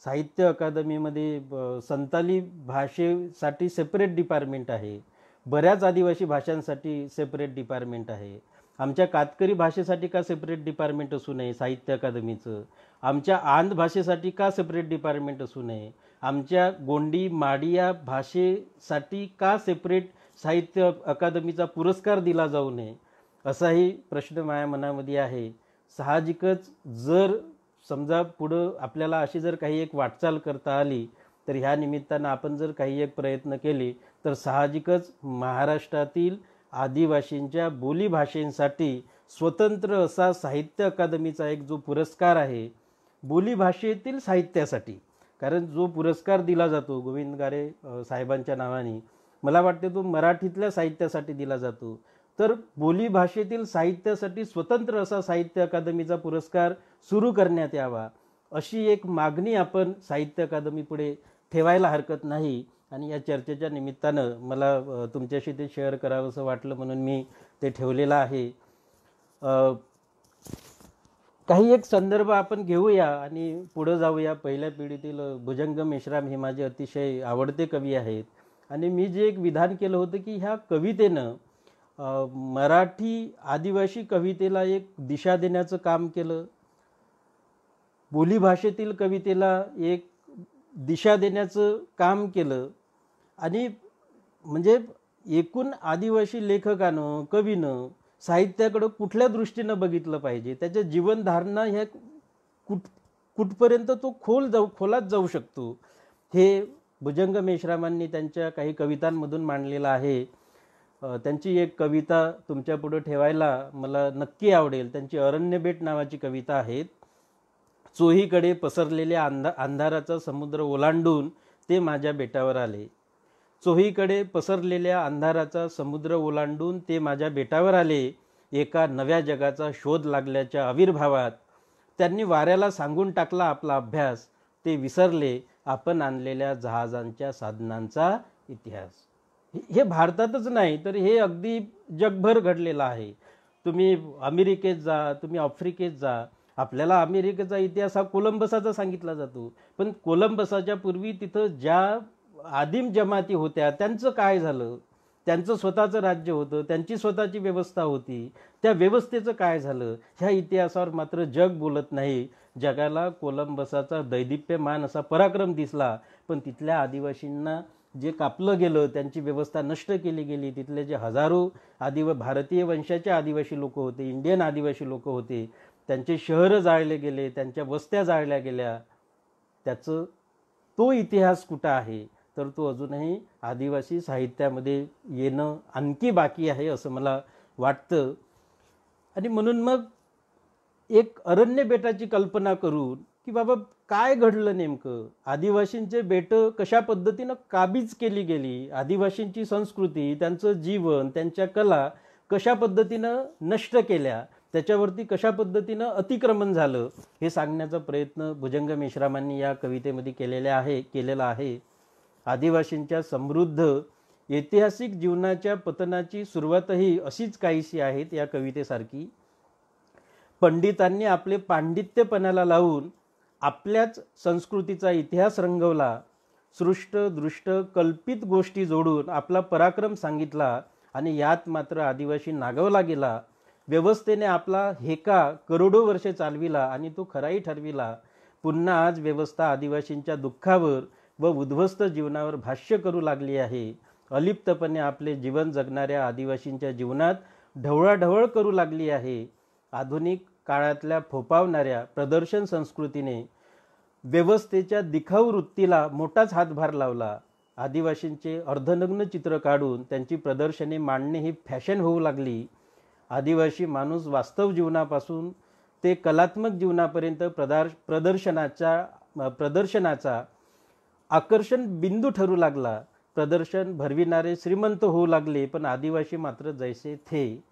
साहित्य अकादमीमध्ये संताली भाषेसाठी सेपरेट डिपार्टमेंट आहे, बऱ्याच आदिवासी भाषांसाठी सेपरेट डिपार्टमेंट आहे. आमच्या कातकरी भाषेसाठी का सेपरेट डिपार्टमेंट असू नये साहित्य अकादमीचं? आमच्या आंध भाषेसाठी का सेपरेट डिपार्टमेंट असू नये? आमच्या गोंडी माडिया भाषेसाठी का सेपरेट साहित्य अकादमीचा पुरस्कार दिला जाऊ नये असाही प्रश्न माझ्या मनामध्ये आहे. साहजिकच जर समजा पुढं आपल्याला अशी जर काही एक वाटचाल करता आली तर ह्या निमित्तानं आपण जर काही एक प्रयत्न केले तर साहजिकच महाराष्ट्रातील आदिवासींच्या बोलीभाषेंसाठी स्वतंत्र असा साहित्य अकादमीचा एक जो पुरस्कार आहे बोलीभाषेतील साहित्यासाठी, कारण जो पुरस्कार दिला जातो गोविंद गारे साहेबांच्या नावाने, मला वाटते तो मराठीतल्या साहित्यासाठी दिला जातो. तर बोलीभाषेतील साहित्यासाठी स्वतंत्र असा साहित्य अकादमीचा पुरस्कार सुरू करण्यात यावा अशी एक मागणी आपण साहित्य अकादमीपुढे ठेवायला हरकत नाही. आणि या चर्चेच्या निमित्तानं मला तुमच्याशी ते शेअर करावंसं वाटलं म्हणून मी ते ठेवलेलं आहे. काही एक संदर्भ आपण घेऊया आणि पुढं जाऊया. पहिल्या पिढीतील भुजंग मेश्राम हे माझे अतिशय आवडते कवी आहेत आणि मी जे एक विधान केलं होतं की ह्या कवितेनं मराठी आदिवासी कवितेला एक दिशा देण्याचं काम केलं, बोलीभाषेतील कवितेला एक दिशा देण्याचं काम केलं आणि म्हणजे एकूण आदिवासी लेखकानं कवीनं साहित्याकडं कुठल्या दृष्टीनं बघितलं पाहिजे, त्याच्या जीवनधारणा ह्या कुठपर्यंत तो खोलात जाऊ शकतो हे भुजंग मेश्रामांनी त्यांच्या काही कवितांमधून मांडलेलं आहे. त्यांची एक कविता तुमच्यापुढं ठेवायला मला नक्की आवडेल. त्यांची अरण्यबेट नावाची कविता आहे. चोहीकडे पसरलेल्या अंधाराचा समुद्र ओलांडून ते माझ्या बेटावर आले. चोहीकडे पसरलेल्या अंधाराचा समुद्र ओलांडून ते माझ्या बेटावर आले. एका नव्या जगाचा शोध लागल्याच्या आविर्भावात त्यांनी वाऱ्याला सांगून टाकला आपला अभ्यास. ते विसरले आपण आणलेल्या जहाजांच्या साधनांचा इतिहास. हे भारतातच नाही तर हे अगदी जगभर घडलेलं आहे. तुम्ही अमेरिकेत जा, तुम्ही आफ्रिकेत जा, आपल्याला अमेरिकेचा इतिहास हा कोलंबसाचा सांगितला जातो, पण कोलंबसाच्या पूर्वी तिथं ज्या आदिम जमाती होत्या त्यांचं काय झालं, त्यांचं स्वतःचं राज्य होतं, त्यांची स्वतःची व्यवस्था होती, त्या व्यवस्थेचं काय झालं ह्या इतिहासावर मात्र जग बोलत नाही. जगाला कोलंबसाचा दैदिप्यमान असा पराक्रम दिसला, पण तिथल्या आदिवासींना जे कापलं गेलं, त्यांची व्यवस्था नष्ट केली गेली, तिथले जे हजारो भारतीय वंशाचे आदिवासी लोक होते, इंडियन आदिवासी लोक होते, त्यांचे शहरं जाळले गेले, त्यांच्या वस्त्या जाळल्या गेल्या, त्याचं तो इतिहास कुठं आहे तर तो अजूनही आदिवासी साहित्यामध्ये येणं आणखी बाकी आहे असं मला वाटतं. आणि म्हणून मग एक अरण्य बेटाची कल्पना करून की बाबा काय घडलं नेमकं, आदिवासींचे बेटं कशा पद्धतीनं काबीज केली गेली, आदिवासींची संस्कृती, त्यांचं जीवन, त्यांच्या कला कशा पद्धतीनं नष्ट केल्या, त्याच्यावरती कशा पद्धतीनं अतिक्रमण झालं हे सांगण्याचा प्रयत्न भुजंग मेश्रामांनी या कवितेमध्ये केलेला आहे. आदिवासींच्या समृद्ध ऐतिहासिक जीवनाच्या पतनाची सुरुवातही अशीच काहीशी आहे या कवितेसारखी. पंडितांनी आपले पांडित्यपणाला लावून आपल्याच संस्कृतीचा इतिहास रंगवला, सृष्ट दृष्ट कल्पित गोष्टी जोडून आपला पराक्रम सांगितला आणि यात मात्र आदिवासी नागवला गेला. व्यवस्थेने आपला हेका करोडो वर्षे चालविला आणि तो खराही ठरविला. पुन्हा आज व्यवस्था आदिवासींच्या दुःखावर व उद्ध्वस्त जीवनावर भाष्य करू लागली आहे. अलिप्तपणे आपले जीवन जगणाऱ्या आदिवासींच्या जीवनात ढवळाढवळ करू लागली आहे. आधुनिक काळातल्या फोपावणाऱ्या प्रदर्शन संस्कृतीने व्यवस्थेच्या दिखाऊ वृत्तीला मोठाच हातभार लावला. आदिवासींचे अर्धनग्न चित्र काढून त्यांची प्रदर्शने मांडणे ही फॅशन होऊ लागली. आदिवासी माणूस वास्तव जीवनापासून ते कलात्मक जीवनापर्यंत प्रदर्शनाचा आकर्षण बिंदू ठरू लागला. प्रदर्शन भरविणारे श्रीमंत होऊ लागले, पण आदिवासी मात्र जैसे थे.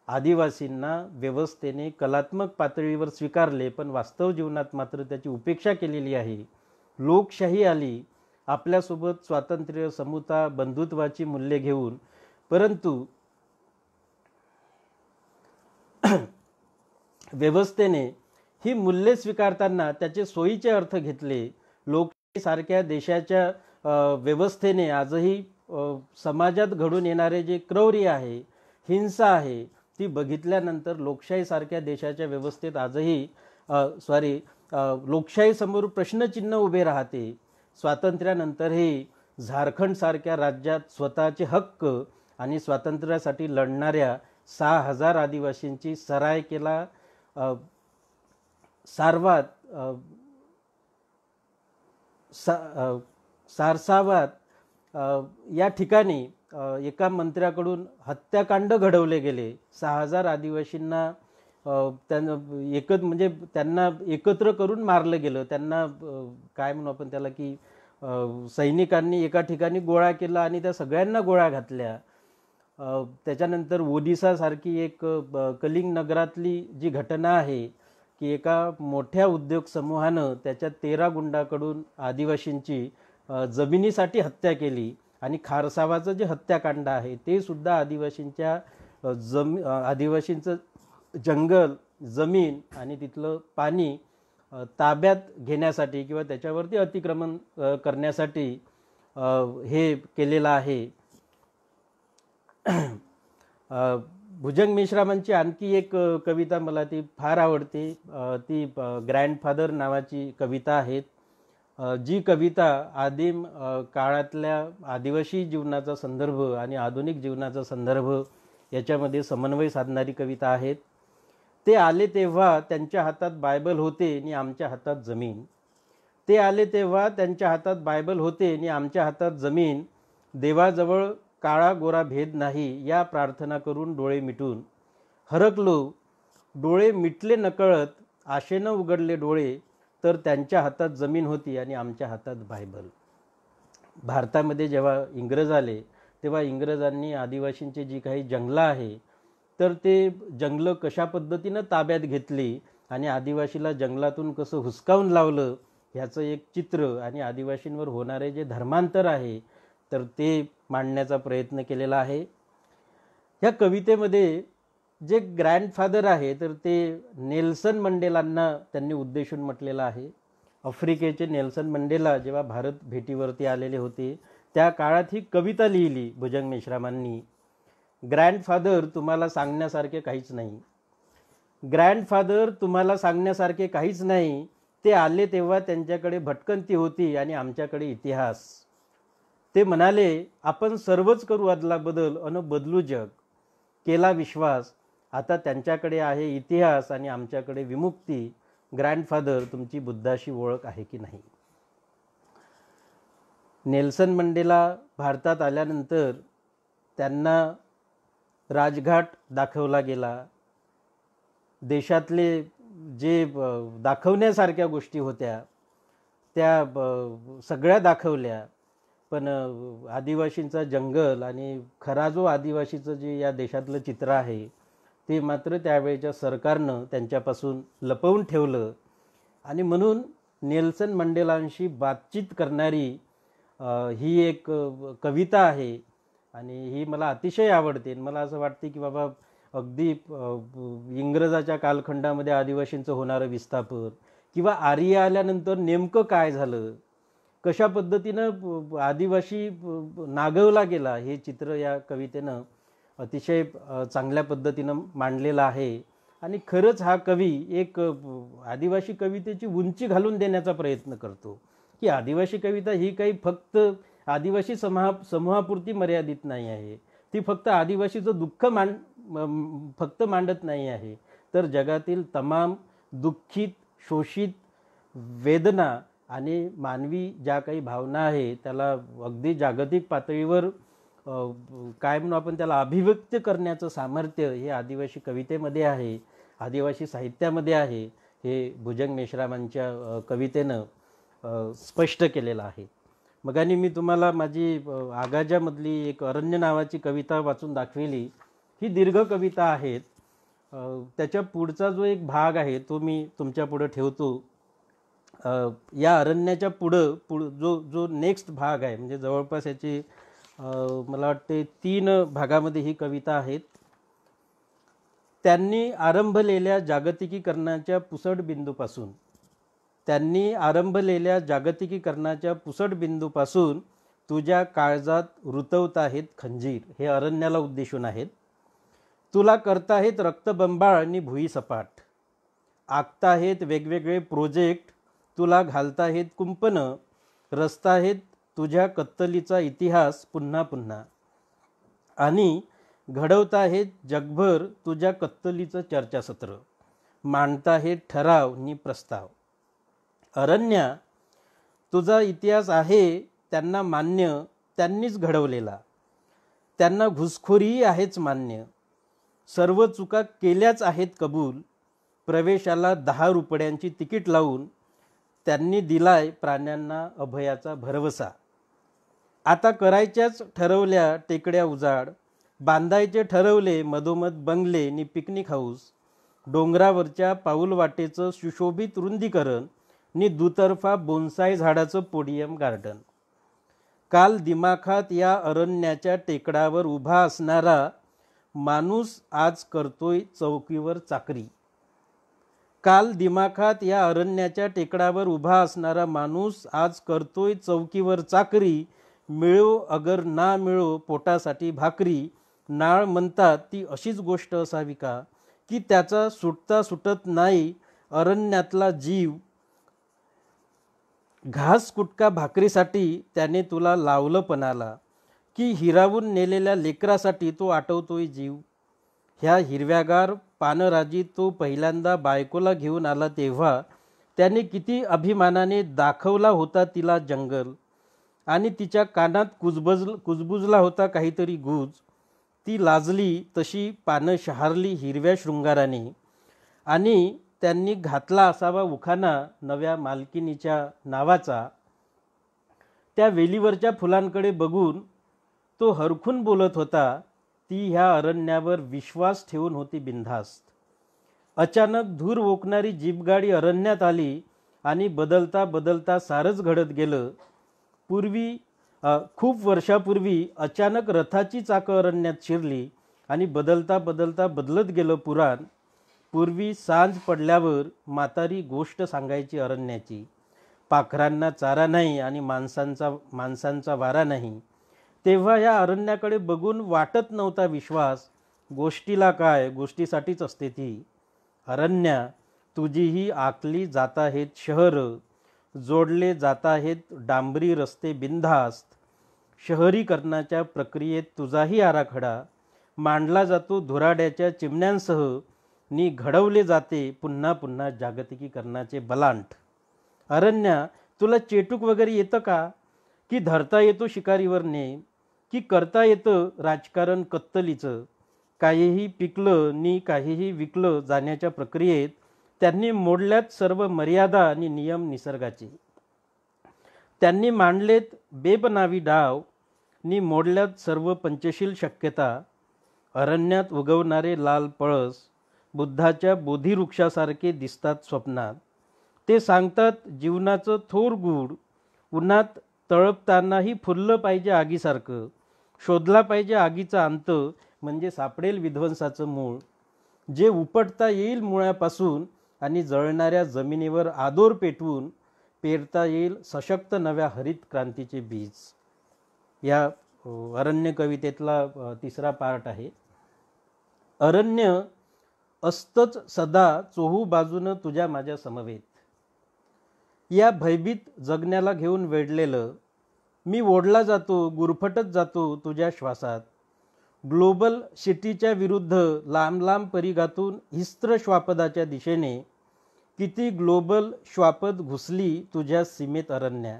आदिवासींना व्यवस्थेने कलात्मक पातळीवर स्वीकारले, पण वास्तव जीवनात मात्र त्याची उपेक्षा केलेली आहे. लोकशाही आली आपल्यासोबत स्वातंत्र्य, समता, बंधुत्वाची मूल्ये घेऊन, परंतु व्यवस्थेने ही मूल्ये स्वीकारताना त्याचे सोयीचे अर्थ घेतले. लोकशाहीसारख्या देशाच्या व्यवस्थेने आजही समाजात घडून येणारे जे क्रौर्य आहे, हिंसा आहे, ती बघितल्यानंतर लोकशाहीसारख्या देशाच्या व्यवस्थेत आजही लोकशाहीसमोर प्रश्नचिन्ह उभे राहते. स्वातंत्र्यानंतरही झारखंडसारख्या राज्यात स्वतःचे हक्क आणि स्वातंत्र्यासाठी लढणाऱ्या 6,000 आदिवासींची सरायकेला सारसावात या ठिकाणी एका मंत्र्याकडून हत्याकांड घडवले गेले. 6,000 आदिवासींना त्यांना एकत्र करून मारलं गेलं. त्यांना काय म्हणू आपण त्याला की सैनिकांनी एका ठिकाणी गोळा केला आणि त्या सगळ्यांना गोळ्या घातल्या. त्याच्यानंतर ओडिसासारखी एक कलिंग नगरातली जी घटना आहे की एका मोठ्या उद्योग समूहानं त्याच्या 13 गुंडाकडून आदिवासींची जमिनीसाठी हत्या केली आणि खारसावाचं जे हत्याकांड आहे ते सुद्धा आदिवासींच्या आदिवासींचं जंगल, जमीन आणि तिथलं पाणी ताब्यात घेण्यासाठी किंवा त्याच्यावरती अतिक्रमण करण्यासाठी हे केलेलं आहे. भुजंग मेश्रामांची आणखी एक कविता मला ती फार आवडते. ती ग्रँडफादर नावाची कविता आहे. जी कविता आदिम काळातल्या आदिवासी जीवनाचा संदर्भ आणि आधुनिक जीवनाचा संदर्भ याच्यामध्ये समन्वय साधणारी कविता आहेत. ते आले तेव्हा त्यांच्या हातात बायबल होते आणि आमच्या हातात जमीन. ते आले तेव्हा त्यांच्या हातात बायबल होते आणि आमच्या हातात जमीन. देवाजवळ काळा गोरा भेद नाही या प्रार्थना करून डोळे मिटून हरकलो. डोळे मिटले नकळत आशेनं उघडले डोळे तर त्यांच्या हातात जमीन होती आणि आमच्या हातात बायबल. भारतामध्ये जेव्हा इंग्रज आले तेव्हा इंग्रजांनी आदिवासींची जी काही जंगलं आहे तर ते जंगलं कशा पद्धतीनं ताब्यात घेतली आणि आदिवासीला जंगलातून कसं हुसकावून लावलं ह्याचं एक चित्र आणि आदिवासींवर होणारे जे धर्मांतर आहे तर ते मांडण्याचा प्रयत्न केलेला आहे. ह्या कवितेमध्ये जे ग्रँडफादर आहे तर ते नेल्सन मंडेलांना त्यांनी उद्देशून म्हटलेलं आहे. आफ्रिकेचे नेल्सन मंडेला जेव्हा भारत भेटीवरती आलेले होते त्या काळात ही कविता लिहिली भुजंग मेश्रामांनी. ग्रँडफादर तुम्हाला सांगण्यासारखे काहीच नाही. ग्रँडफादर तुम्हाला सांगण्यासारखे काहीच नाही. ते आले तेव्हा त्यांच्याकडे भटकंती होती आणि आमच्याकडे इतिहास. ते म्हणाले आपण सर्वच करू अदला बदल अन बदलू जग. केला विश्वास. आता त्यांच्याकडे आहे इतिहास आणि आमच्याकडे विमुक्ती. ग्रँडफादर तुमची बुद्धाशी ओळख आहे की नाही. नेल्सन मंडेला भारतात आल्यानंतर त्यांना राजघाट दाखवला गेला. देशातले जे दाखवण्यासारख्या गोष्टी होत्या त्या सगळ्या दाखवल्या. पण आदिवासींचा जंगल आणि खरा जो आदिवासीचं जे या देशातलं चित्र आहे ते मात्र त्यावेळेच्या सरकारनं त्यांच्यापासून लपवून ठेवलं. आणि म्हणून नेल्सन मंडेलांशी बातचीत करणारी ही एक कविता आहे आणि ही मला अतिशय आवडते. मला असं वाटते की बाबा अगदी इंग्रजाच्या कालखंडामध्ये आदिवासींचं होणारं विस्थापन किंवा आर्य आल्यानंतर नेमकं काय झालं, कशा पद्धतीनं आदिवासी नागवला गेला हे चित्र या कवितेनं अतिशय चांगल्या पद्धतीनं मांडलेलं आहे. आणि खरंच हा कवी एक आदिवासी कवितेची उंची घालून देण्याचा प्रयत्न करतो की आदिवासी कविता ही काही फक्त आदिवासी समूहापुरती मर्यादित नाही आहे. ती फक्त आदिवासीचं दुःख फक्त मांडत नाही आहे तर जगातील तमाम दुःखित, शोषित, वेदना आणि मानवी ज्या काही भावना आहे त्याला अगदी जागतिक पातळीवर काय म्हणून आपण त्याला अभिव्यक्त करण्याचं सामर्थ्य हे आदिवासी कवितेमध्ये आहे, आदिवासी साहित्यामध्ये आहे. हे भुजंग मेश्रामांच्या कवितेनं स्पष्ट केलेलं आहे. मगानी मी तुम्हाला माझी आगाजामधली एक अरण्य नावाची कविता वाचून दाखविली. ही दीर्घ कविता आहे. त्याच्या पुढचा जो एक भाग आहे तो मी तुमच्या पुढे ठेवतो. या अरण्याच्या पुढं जो नेक्स्ट भाग आहे म्हणजे जवळपास याची मला वाटते 3 भागामध्ये ही कविता आहेत. त्यांनी आरंभलेल्या जागतिकीकरणाच्या पुसट बिंदूपासून तुझ्या काळजात रुतवत आहेत खंजीर. हे अरण्याला उद्देशून आहेत. तुला करताहेत रक्तबंबाळ आणि भुई सपाट. आखताहेत वेगवेगळे प्रोजेक्ट. तुला घालताहेत कुंपणं. रचताहेत तुझ्या कत्तलीचा इतिहास पुन्हा पुन्हा. आणि घडवताहेत जगभर तुझ्या कत्तलीचं चर्चासत्र. मांडताहेत ठराव नि प्रस्ताव. अरण्या तुझा इतिहास आहे त्यांना मान्य, त्यांनीच घडवलेला. त्यांना घुसखोरीही आहेच मान्य. सर्व चुका केल्याच आहेत कबूल. प्रवेशाला 10 रुपयांची तिकीट लावून त्यांनी दिलाय प्राण्यांना अभयाचा भरवसा. आता करायच्याच ठरवल्या टेकड्या उजाड. बांधायचे ठरवले मधोमध बंगले नि पिकनिक हाऊस. डोंगरावरच्या पाऊलवाटेचं सुशोभित रुंदीकरण नि दुतर्फा बोन्साय झाडाचं पोडियम गार्डन. काल दिमाखात या अरण्याच्या टेकडावर उभा असणारा माणूस आज करतोय चौकीवर चाकरी. काल दिमाखात या अरण्याच्या टेकडावर उभा असणारा माणूस आज करतोय चौकीवर चाकरी. मिळो अगर ना मिळो पोटासाठी भाकरी. नाळ म्हणतात ती अशीच गोष्ट असावी का की त्याचा सुटता सुटत नाही अरण्यातला जीव. घास कुटका भाकरीसाठी त्याने तुला लावलं पणाला की हिरावून नेलेल्या लेकरासाठी तो आठवतोय जीव. ह्या हिरव्यागार पानराजीत तो पहिल्यांदा बायकोला घेऊन आला तेव्हा त्याने किती अभिमानाने दाखवला होता तिला जंगल. आणि तिच्या कानात कुजबुजला होता काहीतरी गूज. ती लाजली तशी पानं शहारली हिरव्या शृंगाराने. आणि त्यांनी घातला असावा उखाणा नव्या मालकिनीच्या नावाचा. त्या वेलीवरच्या फुलांकडे बघून तो हरखून बोलत होता. ती ह्या अरण्यावर विश्वास ठेवून होती बिनधास्त. अचानक धूर ओकणारी जीपगाडी अरण्यात आली आणि बदलता बदलता सारंच घडत गेलं. खूप वर्षापूर्वी अचानक रथाची चाकं अरण्यात शिरली आणि बदलता बदलता बदलत गेलं पुराण. पूर्वी सांज पडल्यावर म्हातारी गोष्ट सांगायची अरण्याची. पाखरांना चारा नाही आणि माणसांचा वारा नाही. तेव्हा या अरण्याकडे बघून वाटत नव्हता विश्वास. गोष्टीला काय, गोष्टीसाठीच असते ती. अरण्या तुझीही आखली जात आहेत शहरं. जोडले जात आहेत डांबरी रस्ते बिनधास्त. शहरीकरणाच्या प्रक्रियेत तुझाही आराखडा मांडला जातो धुराड्याच्या चिमण्यांसह. नी घडवले जाते पुन्हा पुन्हा जागतिकीकरणाचे बलांट. अरण्या तुला चेटूक वगैरे येतं का की धरता येतो शिकारीवर नेम की करता येतं राजकारण कत्तलीचं. काहीही पिकलं नी काहीही विकलं जाण्याच्या प्रक्रियेत त्यांनी मोडल्यात सर्व मर्यादा आणि नियम निसर्गाचे. त्यांनी मांडलेत बेपनावी डाव नी मोडल्यात सर्व पंचशील शक्यता. अरण्यात उगवणारे लाल पळस बुद्धाच्या बोधिवृक्षासारखे दिसतात स्वप्नात. ते सांगतात जीवनाचं थोर गूढ. उन्हात तळपतानाही फुललं पाहिजे आगीसारखं. शोधला पाहिजे आगीचा अंत म्हणजे सापडेल विध्वंसाचं मूळ. जे उपटता येईल मुळापासून आणि जळणाऱ्या जमिनीवर आदोर पेटवून पेरता येईल सशक्त नव्या हरित क्रांतीचे बीज. या अरण्य कवितेतला तिसरा पार्ट आहे. अरण्य असतंच सदा चोहू बाजूनं तुझ्या माझ्या समवेत. या भयभीत जगण्याला घेऊन वेढलेलं मी ओढला जातो गुरफटत जातो तुझ्या श्वासात. ग्लोबल सिटीच्या विरुद्ध लांब लांब परिघातून हिस्त्र श्वापदाच्या दिशेने किती ग्लोबल श्वापद घुसली तुझ्या सीमेत अरण्या.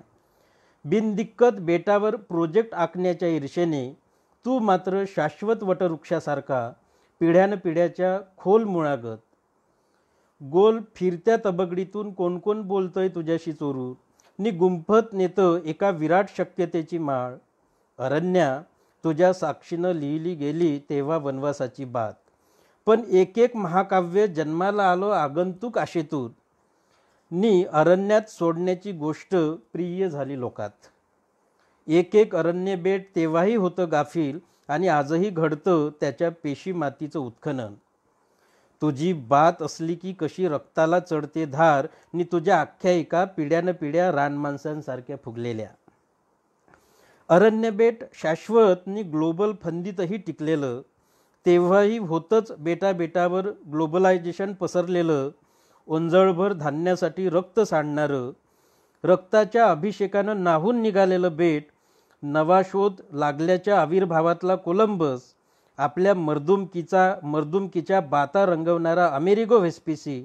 बिनदिक्कत बेटावर प्रोजेक्ट आखण्याच्या ईर्षेने तू मात्र शाश्वत वटवृक्षासारखा पिढ्यानपिढ्याच्या खोल मुळागत. गोल फिरत्या तबगडीतून कोण कोण बोलतंय तुझ्याशी चोरून नी गुंफत नेतं एका विराट शक्यतेची माळ. अरण्या तुझ्या साक्षीनं लिहिली गेली तेव्हा वनवासाची बात. पण एक एक महाकाव्य जन्माला आलो आगंतुक आशेतून नी अरण्यात सोडण्याची गोष्ट प्रिय झाली लोकात. एक एक अरण्य बेट तेव्हाही होतं गाफील आणि आजही घडतं त्याच्या पेशी मातीचं उत्खनन. तुझी बात असली की कशी रक्ताला चढते धार नी तुझ्या आख्यायिका पिढ्यानपिढ्या रानमाणसांसारख्या फुगलेल्या. अरण्यबेट शाश्वत नी ग्लोबल फंदीतही टिकलेलं. तेव्हाही होतंच बेटाबेटावर ग्लोबलायझेशन पसरलेलं. ओंजळभर धान्यासाठी रक्त सांडणारं. रक्ताच्या अभिषेकानं नाहून निघालेलं बेट. नवा शोध लागल्याच्या आविर्भावातला कोलंबस. आपल्या मर्दुमकीच्या बाता रंगवणारा अमेरिगो व्हेस्पिसी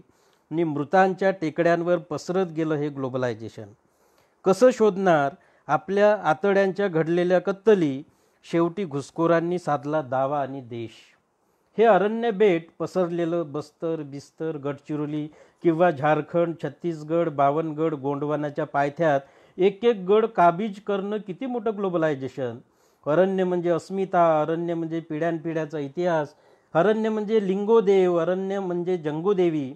नी मृतांच्या टेकड्यांवर पसरत गेलं हे ग्लोबलायझेशन. कसं शोधणार आपल्या आतड्यांच्या घडलेल्या कत्तली. शेवटी घुसखोरांनी साधला दावा आणि देश. हे अरण्य बेट पसरलेलं बस्तर बिस्तर गडचिरोली किंवा झारखंड छत्तीसगड बावनगड गोंडवानाच्या पायथ्यात एक एक गड काबीज करणं किती मोठं ग्लोबलायझेशन. अरण्य म्हणजे अस्मिता. अरण्य म्हणजे पिढ्यानपिढ्याचा इतिहास. अरण्य म्हणजे लिंगोदेव. अरण्य म्हणजे जंगोदेवी.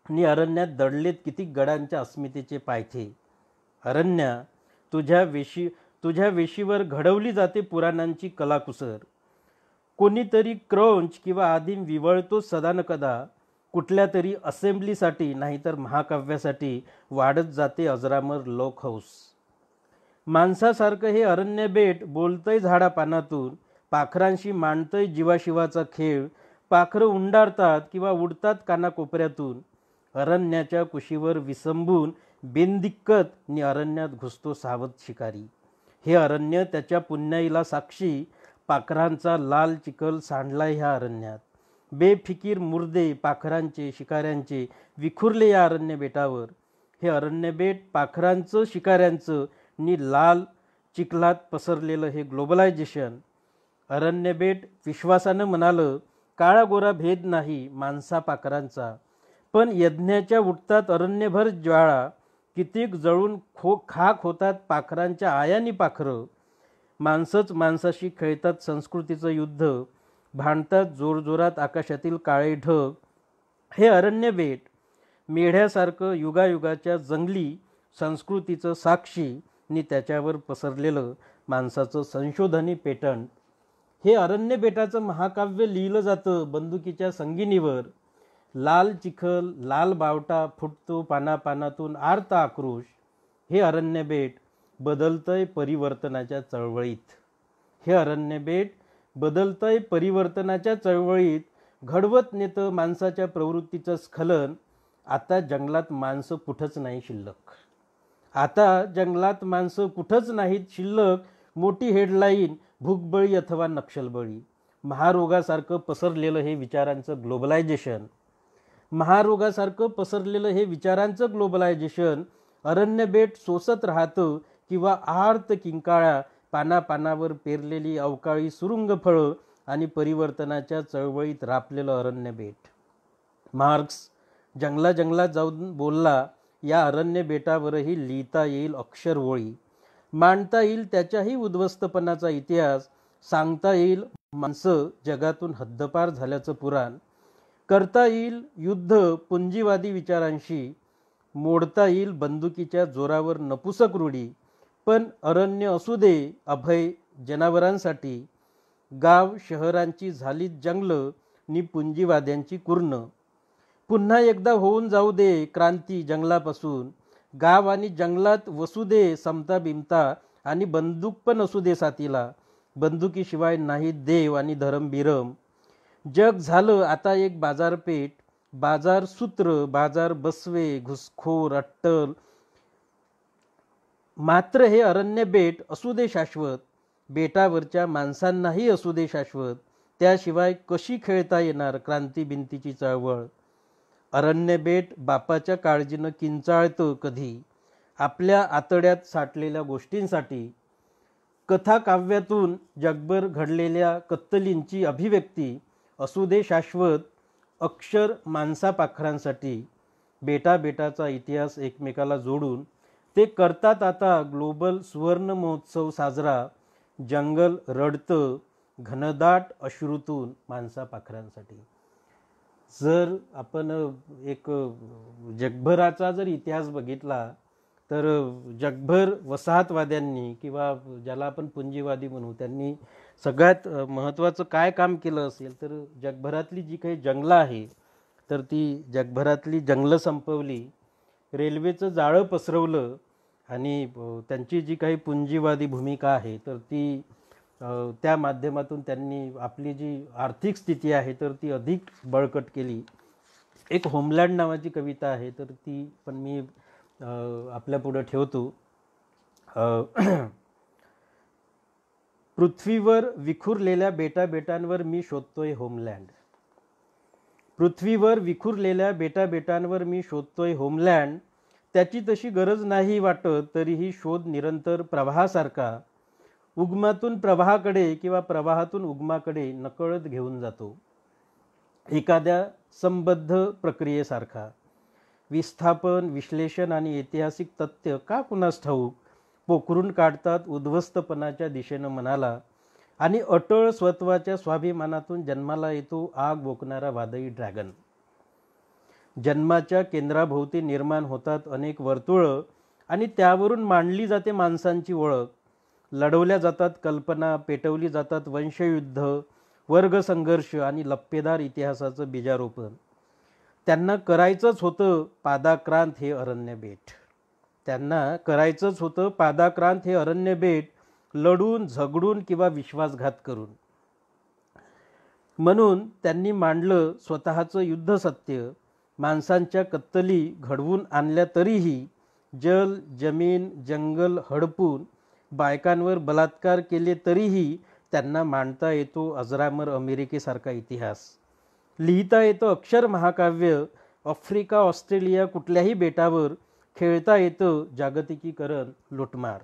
आणि अरण्यात दडलेत किती गडांच्या अस्मितेचे पायथे. अरण्या तुझ्या वेशीवर घडवली जाते पुराणांची कलाकुसर. कोणीतरी क्रौंच किंवा आदिम विवळतो सदा न कदा कुठल्या तरी असेंब्लीसाठी नाहीतर महाकाव्यासाठी वाढत जाते अजरामर लोकहौस. माणसासारखं हे अरण्य बेट बोलतंय झाडा पानातून, पाखरांशी मांडतंय जीवाशिवाचा खेळ. पाखरं उंडारतात किंवा उडतात कानाकोपऱ्यातून. अरण्याच्या कुशीवर विसंबून बिनदिक्कत नि अरण्यात घुसतो सावध शिकारी. हे अरण्य त्याच्या पुण्याईला साक्षी. पाखरांचा लाल चिखल सांडलाय ह्या अरण्यात. बेफिकीर मुर्दे पाखरांचे शिकाऱ्यांचे विखुरले या अरण्य बेटावर. हे अरण्य बेट पाखरांचं शिकाऱ्यांचं नि लाल चिखलात पसरलेलं हे ग्लोबलायझेशन. अरण्य बेट विश्वासानं म्हणालं, काळा गोरा भेद नाही माणसा पाखरांचा, पण यज्ञाच्या उठतात अरण्यभर ज्वाळा. कितीक जळून खाक होतात पाखरांच्या आयानी पाखरं. माणसंच माणसाशी खेळतात संस्कृतीचं युद्ध, भांडतात जोरजोरात आकाशातील काळे ढग. हे अरण्य बेट मेढ्यासारखं युगायुगाच्या जंगली संस्कृतीचं साक्षी नि त्याच्यावर पसरलेलं माणसाचं संशोधनी पेटंट. हे अरण्य बेटाचं महाकाव्य लिहिलं जातं बंदुकीच्या संगिनीवर. लाल चिखल लाल बावटा फुटतो पानापानातून आर्त आक्रोश. हे अरण्य बेट बदलतंय परिवर्तनाच्या चळवळीत. हे अरण्य बेट बदलतंय परिवर्तनाच्या चळवळीत. घडवत नेतं माणसाच्या प्रवृत्तीचं स्खलन. आता जंगलात माणसं कुठंच नाही शिल्लक. आता जंगलात माणसं कुठंच नाहीत शिल्लक. मोठी हेडलाईन, भूकबळी अथवा नक्षलबळी. महारोगासारखं पसरलेलं हे विचारांचं ग्लोबलायझेशन. महारोगासारखं पसरलेलं हे विचारांचं ग्लोबलायझेशन. अरण्य बेट सोसत राहतं किंवा आर्त किंकाळ्या पानापानावर पेरलेली अवकाळी सुरुंग फळं आणि परिवर्तनाच्या चळवळीत रापलेलं अरण्य बेट. मार्क्स जंगलात जाऊन बोलला, या अरण्य बेटावरही लिहिता येईल अक्षरओळी. मांडता येईल त्याच्याही उद्ध्वस्तपणाचा इतिहास. सांगता येईल माणसं जगातून हद्दपार झाल्याचं पुराण. करता येईल युद्ध पुंजीवादी विचारांशी. मोडता येईल बंदुकीच्या जोरावर नपुसक रूढी. पण अरण्य असू दे अभय जनावरांसाठी. गाव शहरांची झालीत जंगलं नि पुंजीवाद्यांची कुर्ण. पुन्हा एकदा होऊन जाऊ दे क्रांती जंगलापासून. गाव आणि जंगलात वसू दे समता बिमता आणि बंदूक पण असू दे साथीला. बंदुकीशिवाय नाही देव आणि धरम बिरम. जग झालं आता एक बाजारपेठ. बाजार सूत्र बाजार बसवे घुसखोर अट्टल. मात्र हे अरण्य बेट असू दे शाश्वत. बेटावरच्या माणसांनाही असू दे शाश्वत. त्याशिवाय कशी खेळता येणार क्रांती बिंतीची चळवळ. अरण्य बेट बापाच्या काळजीनं किंचाळतं कधी आपल्या आतड्यात साठलेल्या गोष्टींसाठी. कथा काव्यातून जगभर घडलेल्या कत्तलींची अभिव्यक्ती असू दे शाश्वत. अक्षर माणसा पाखरांसाठी. बेटा बेटाचा इतिहास एकमेकाला जोडून ते करतात आता ग्लोबल सुवर्ण महोत्सव साजरा. जंगल रडतं घनदाट अश्रूतून माणसा पाखरांसाठी. जर आपण एक जगभराचा जर इतिहास बघितला तर जगभर वसाहतवाद्यांनी किंवा ज्याला आपण पुंजीवादी म्हणू त्यांनी सगळ्यात महत्त्वाचं काय काम केलं असेल तर जगभरातली जी काही जंगलं आहे तर ती जगभरातली जंगलं संपवली. रेल्वेचं जाळं पसरवलं आणि त्यांची जी काही पुंजीवादी भूमिका आहे तर ती त्या माध्यमातून त्यांनी आपली जी आर्थिक स्थिती आहे तर ती अधिक बळकट केली. एक होमलँड नावाची कविता आहे तर ती पण मी आपल्या पुढे ठेवतो. पृथ्वीवर विखुरलेल्या बेटाबेटांवर मी शोधतोय होमलँड. पृथ्वीवर विखुरलेल्या बेटाबेटांवर मी शोधतोय होमलँड. त्याची तशी गरज नाही वाटत तरीही शोध निरंतर प्रवाहासारखा. उगमातून प्रवाहाकडे किंवा प्रवाहातून उगमाकडे नकळत घेऊन जातो एखाद्या संबद्ध प्रक्रियेसारखा. विस्थापन विश्लेषण आणि ऐतिहासिक तथ्य का कुणास ठाऊक पोखरून काढतात उद्ध्वस्तपणाच्या दिशेनं मनाला. आणि अटळ स्वत्वाच्या स्वाभिमानातून जन्माला येतो आग बोकणारा वादळी ड्रॅगन. जन्माच्या केंद्राभोवती निर्माण होतात अनेक वर्तुळं आणि त्यावरून मांडली जाते माणसांची ओळख. लढवल्या जातात कल्पना, पेटवली जातात वंशयुद्ध, वर्गसंघर्ष आणि लप्पेदार इतिहासाचं बीजारोपण. त्यांना करायचंच होतं पादाक्रांत हे अरण्य बेट. त्यांना करायचंच होतं पादाक्रांत हे अरण्य बेट, लढून झगडून किंवा विश्वासघात करून. म्हणून त्यांनी मांडलं स्वतःचं युद्ध सत्य. माणसांच्या कत्तली घडवून आणल्या तरीही, जल जमीन जंगल हडपून बायकांवर बलात्कार केले तरीही त्यांना मांडता येतो अजरामर अमेरिकेसारखा इतिहास. लिहिता येतं अक्षर महाकाव्य. आफ्रिका ऑस्ट्रेलिया कुठल्याही बेटावर खेळता येतं जागतिकीकरण लुटमार.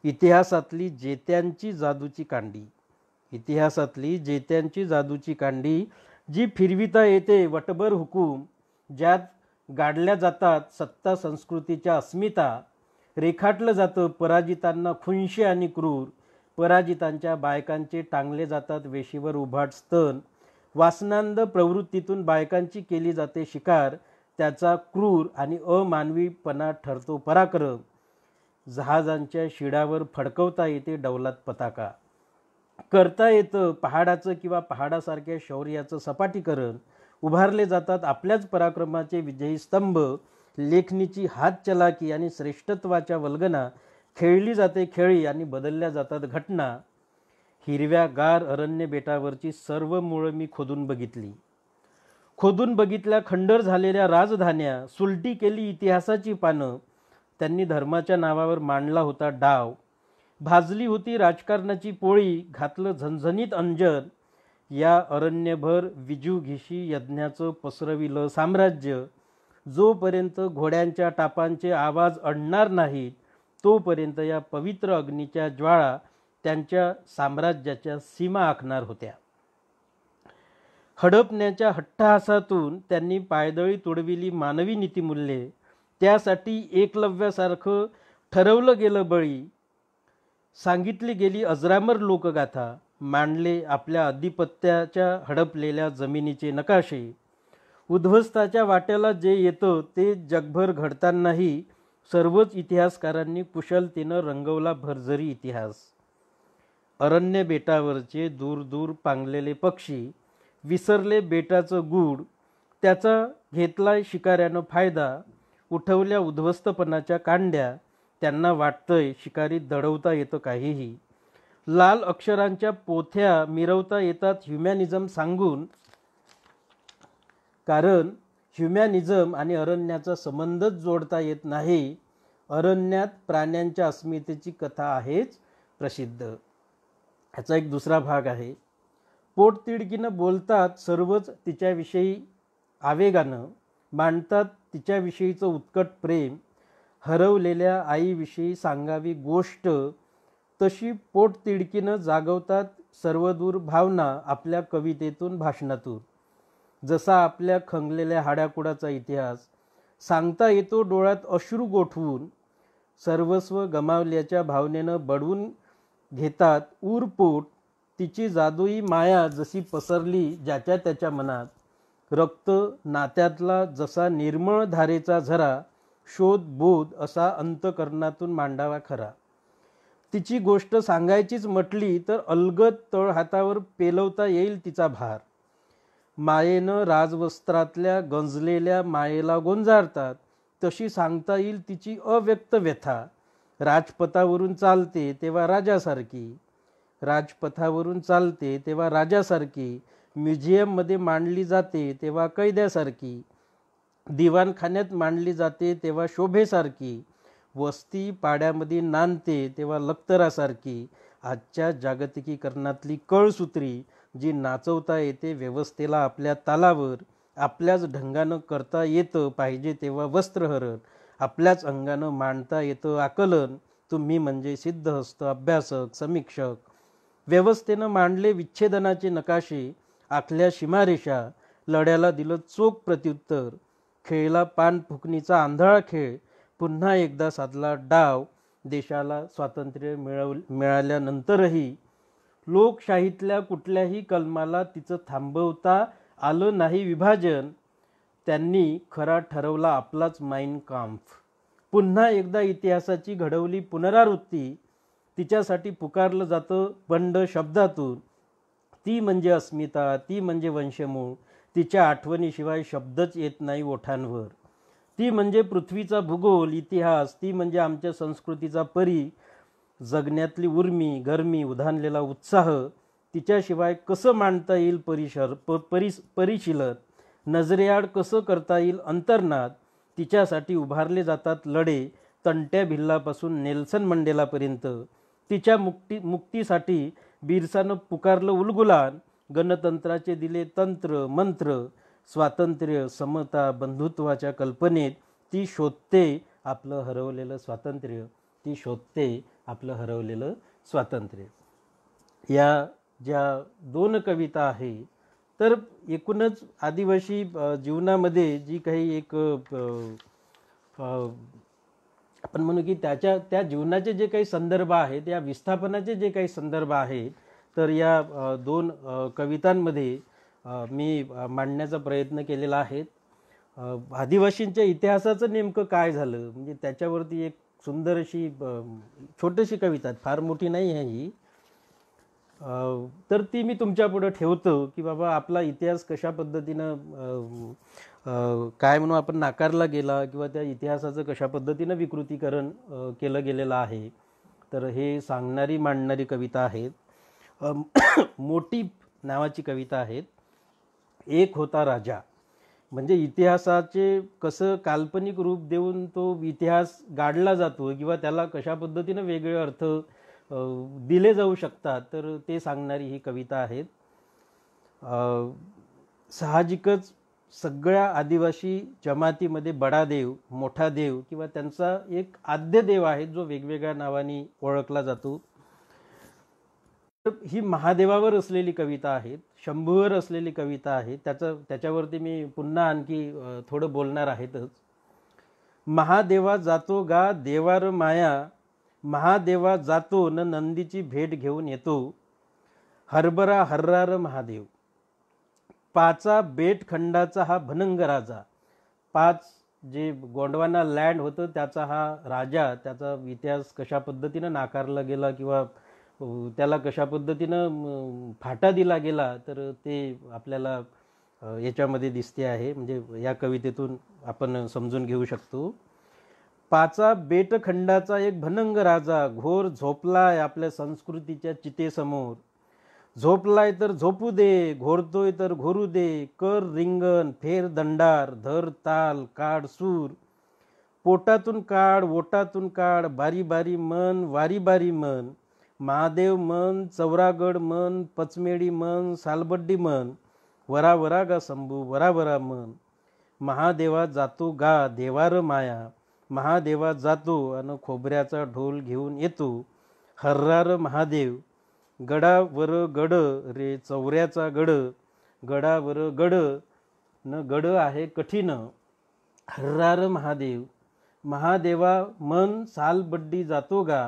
इतिहासातली जेत्यांची जादूची कांडी, इतिहासातली जेत्यांची जादूची कांडी जी फिरविता येते वटभर हुकूम, ज्यात गाडल्या जातात सत्ता संस्कृतीच्या अस्मिता, रेखाटलं जातं पराजितांना खुंशी आणि क्रूर, पराजितांच्या बायकांचे टांगले जातात वेशीवर उभाट स्तन, वासनांद प्रवृत्तीतून बायकांची केली जाते शिकार, त्याचा क्रूर आणि अमानवीपणा ठरतो पराक्रम. जहाजांच्या शिडावर फडकवता येते डौलात पताका, करता येतं पहाडाचं किंवा पहाडासारख्या शौर्याचं सपाटीकरण, उभारले जातात आपल्याच पराक्रमाचे विजयी स्तंभ, लेखणीची हातचलाकी आणि श्रेष्ठत्वाच्या वल्गना, खेळली जाते खेळी आणि बदलल्या जातात घटना. हिरव्यागार अरण्य बेटावरची सर्व मुळं मी खोदून बघितली. खोदून बघितल्या खंडर झालेल्या राजधान्या, सुलटी केली इतिहासाची पानं. त्यांनी धर्माच्या नावावर मांडला होता डाव, भाजली होती राजकारणाची पोळी, घातलं झणझणीत अंजन. या अरण्यभर विजूघिशी यज्ञाचं पसरविलं साम्राज्य. जोपर्यंत घोड्यांच्या टापांचे आवाज अडणार नाहीत तोपर्यंत या पवित्र अग्नीच्या ज्वाळा त्यांच्या साम्राज्याच्या सीमा आखणार होत्या. हडपण्याच्या हट्टहासातून त्यांनी पायदळी तुडविली मानवी नीतिमूल्ये. त्यासाठी एकलव्यासारखं ठरवलं गेलं बळी, सांगितली गेली अजरामर लोकगाथा, मांडले आपल्या अधिपत्याच्या हडपलेल्या जमिनीचे नकाशे. उद्ध्वस्ताच्या वाट्याला जे येतं ते जगभर घडतानाही सर्वच इतिहासकारांनी कुशलतेनं रंगवला भरजरी इतिहास. अरण्य बेटावरचे दूर दूर पांगलेले पक्षी, विसरले बेटाचं गूढ, त्याचा घेतलाय शिकाऱ्यानं फायदा. उठवल्या उद्ध्वस्तपणाच्या कांड्या, त्यांना वाटतंय शिकारी दडवता येतं काहीही. लाल अक्षरांच्या पोथ्या मिरवता येतात ह्युमॅनिझम सांगून, कारण ह्युमॅनिझम आणि अरण्याचा संबंधच जोडता येत नाही. अरण्यात प्राण्यांच्या अस्मितेची कथा आहेच प्रसिद्ध. ह्याचा एक दुसरा भाग आहे. पोटतिडकीनं बोलतात सर्वच तिच्याविषयी आवेगानं, मांडतात तिच्याविषयीचं उत्कट प्रेम. हरवलेल्या आईविषयी सांगावी गोष्ट तशी पोटतिडकीनं जागवतात सर्वदूर भावना आपल्या कवितेतून भाषणातून. जसा आपल्या खंगलेल्या हाड्याकुडाचा इतिहास सांगता येतो डोळ्यात अश्रू गोठवून, सर्वस्व गमावल्याच्या भावनेनं बडवून घेतात ऊरपोट. तिची जादुई माया जशी पसरली ज्याच्या त्याच्या मनात, रक्त नात्यातला जसा निर्मळ धारेचा झरा, शोध बोध असा अंतकरणातून मांडावा खरा. तिची गोष्ट सांगायचीच म्हटली तर अलगद तळहातावर पेलवता येईल तिचा भार. मायेनं राजवस्त्रातल्या गंजलेल्या मायेला गोंजारतात तशी सांगता येईल तिची अव्यक्त व्यथा. राजपथावरून चालते तेव्हा राजासारखी, राजपथावरून चालते तेव्हा राजासारखी, म्युझियममध्ये मांडली जाते तेव्हा कैद्यासारखी, दिवाणखान्यात मांडली जाते तेव्हा शोभेसारखी, वस्ती पाड्यामध्ये नांदते तेव्हा लक्तरासारखी. आजच्या जागतिकीकरणातली कळसूत्री जी नाचवता येते व्यवस्थेला आपल्या तालावर, आपल्याच ढंगानं करता येतं पाहिजे तेव्हा वस्त्रहरण, आपल्याच अंगानं मांडता येतं आकलन. तुम्ही म्हणजे सिद्धहस्त, अभ्यासक, समीक्षक. व्यवस्थेनं मांडले विच्छेदनाचे नकाशे, आखल्या सीमारेषा, लढ्याला दिलं चोख प्रत्युत्तर, खेळला पानफुकणीचा आंधळा खेळ, पुन्हा एकदा साधला डाव. देशाला स्वातंत्र्य मिळाल्यानंतरही लोकशाहीतल्या कुठल्याही कलमाला तिचं थांबवता आलं नाही विभाजन. त्यांनी खरा ठरवला आपलाच माइन काम्फ. पुन्हा एकदा इतिहासाची घडवली पुनरावृत्ती. तिच्यासाठी पुकारलं जातं बंड शब्दातून. ती म्हणजे अस्मिता, ती म्हणजे वंशमूळ, तिच्या आठवणीशिवाय शब्दच येत नाही ओठांवर. ती म्हणजे पृथ्वीचा भूगोल इतिहास, ती म्हणजे आमच्या संस्कृतीचा परी, जगण्यातली उर्मी गरमी उधाणलेला उत्साह. तिच्याशिवाय कसं मांडता येईल परिशीलन, नजरेआड कसं करता येईल अंतर्नाद. तिच्यासाठी उभारले जातात लढे, तंट्या भिल्लापासून नेल्सन मंडेलापर्यंत. तिच्या मुक्तीसाठी बिरसानं पुकारलं उलगुलान, गणतंत्राचे दिले तंत्र मंत्र. स्वातंत्र्य समता बंधुत्वाच्या कल्पनेत ती शोधते आपलं हरवलेलं स्वातंत्र्य, ती शोधते आपलं हरवलेलं स्वातंत्र्य. या ज्या 2 कविता आहे, तर एकूणच आदिवासी जीवनामध्ये जी काही एक आपण म्हणू की त्या जीवनाचे जे काही संदर्भ आहेत, या विस्थापनाचे जे काही संदर्भ आहेत, तर या 2 कवितांमध्ये मी मांडण्याचा प्रयत्न केलेला आहे. आदिवासींच्या इतिहासाचं नेमकं काय झालं, म्हणजे त्याच्यावरती एक सुंदर अशी छोटीशी कविता आहे, फार मोठी नाही आहे ही. तर ती मी तुमच्यापुढं ठेवतो की बाबा आपला इतिहास कशा पद्धतीनं काय म्हणू आपण नाकारला गेला, किंवा त्या इतिहासाचं कशा पद्धतीनं विकृतीकरण केलं गेलेलं आहे. तर हे सांगणारी मांडणारी कविता आहेत. मोटी नावाची कविता आहेत. एक होता राजा, म्हणजे इतिहासाचे कसं काल्पनिक रूप देऊन तो इतिहास गाडला जातो, किंवा त्याला कशा पद्धतीनं वेगळे अर्थ दिले जाऊ शकतात, तर ते सांगणारी ही कविता आहेत. साहजिकच सगळ्या आदिवासी जमातीमध्ये बडा देव, मोठा देव किंवा त्यांचा एक आद्य देव आहे, जो वेगवेगळ्या नावाने ओळखला जातो. ही महादेवावर असलेली कविता आहे, शंभूवर असलेली कविता आहे. त्याच्यावरती मी पुन्हा आणखी थोडं बोलणार आहेतच. महादेवा जातो गा देवार माया, महादेवा जातो न नंदीची भेट घेऊन येतो. हरभरा हर्रार महादेव, 5 बेटखंडाचा हा भनंग राजा. 5 जे गोंडवाना लँड होतं त्याचा हा राजा, त्याचा इतिहास कशा पद्धतीनं नाकारला गेला किंवा त्याला कशा पद्धतीनं फाटा दिला गेला, तर ते आपल्याला याच्यामध्ये दिसते आहे, म्हणजे या कवितेतून आपण समजून घेऊ शकतो. 5 बेटखंडाचा एक भनंग राजा, घोर झोपलाय आपल्या संस्कृतीच्या चितेसमोर. झोपलाय तर झोपू दे, घोरतोय तर घोरू दे. कर रिंगण, फेर दंडार, धर ताल, काढ सूर. पोटातून काढ, ओटातून काढ, बारी बारी मन, वारी बारी मन. महादेव मन, चौरागड मन, पचमेडी मन, सालबड्डी मन. वरा वरा गा शंभू, वरा वरा मन. महादेवा जातो गा देवार माया, महादेवा जातो अन खोबऱ्याचा ढोल घेऊन येतो. हर्रार महादेव, गडावर गड रे चौऱ्याचा गड. गडावर गड न गड आहे कठीण. हर्रार महादेव, महादेवा मन सालबड्डी जातो गा.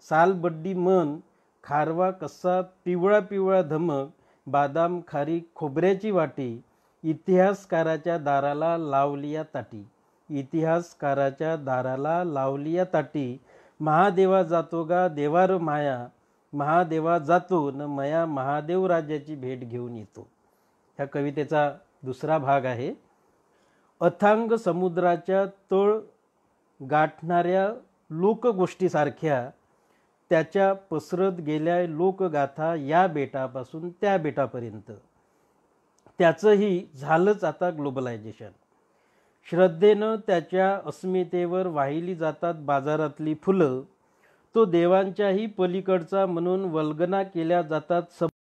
सालबड्डी मन, खारवा कसा पिवळा पिवळा धमक. बादाम खारी खोबऱ्याची वाटी. इतिहासकाराच्या दाराला लावली या ताटी. इतिहासकाराच्या दाराला लावली या ताटी. महादेवा जातो गा देवार माया, महादेवा जातो न मया महादेव राजाची भेट घेऊन येतो. ह्या कवितेचा दुसरा भाग आहे. अथांग समुद्राच्या तळ गाठणाऱ्या लोकगोष्टीसारख्या त्याच्या पसरत गेल्या लोकगाथा या बेटापासून त्या बेटापर्यंत. त्याचंही झालंच आता ग्लोबलायझेशन. श्रद्धेनं त्याच्या अस्मितेवर वाहिली जातात बाजारातली फुलं. तो देवांच्याही पलीकडचा म्हणून वल्गना केल्या जातात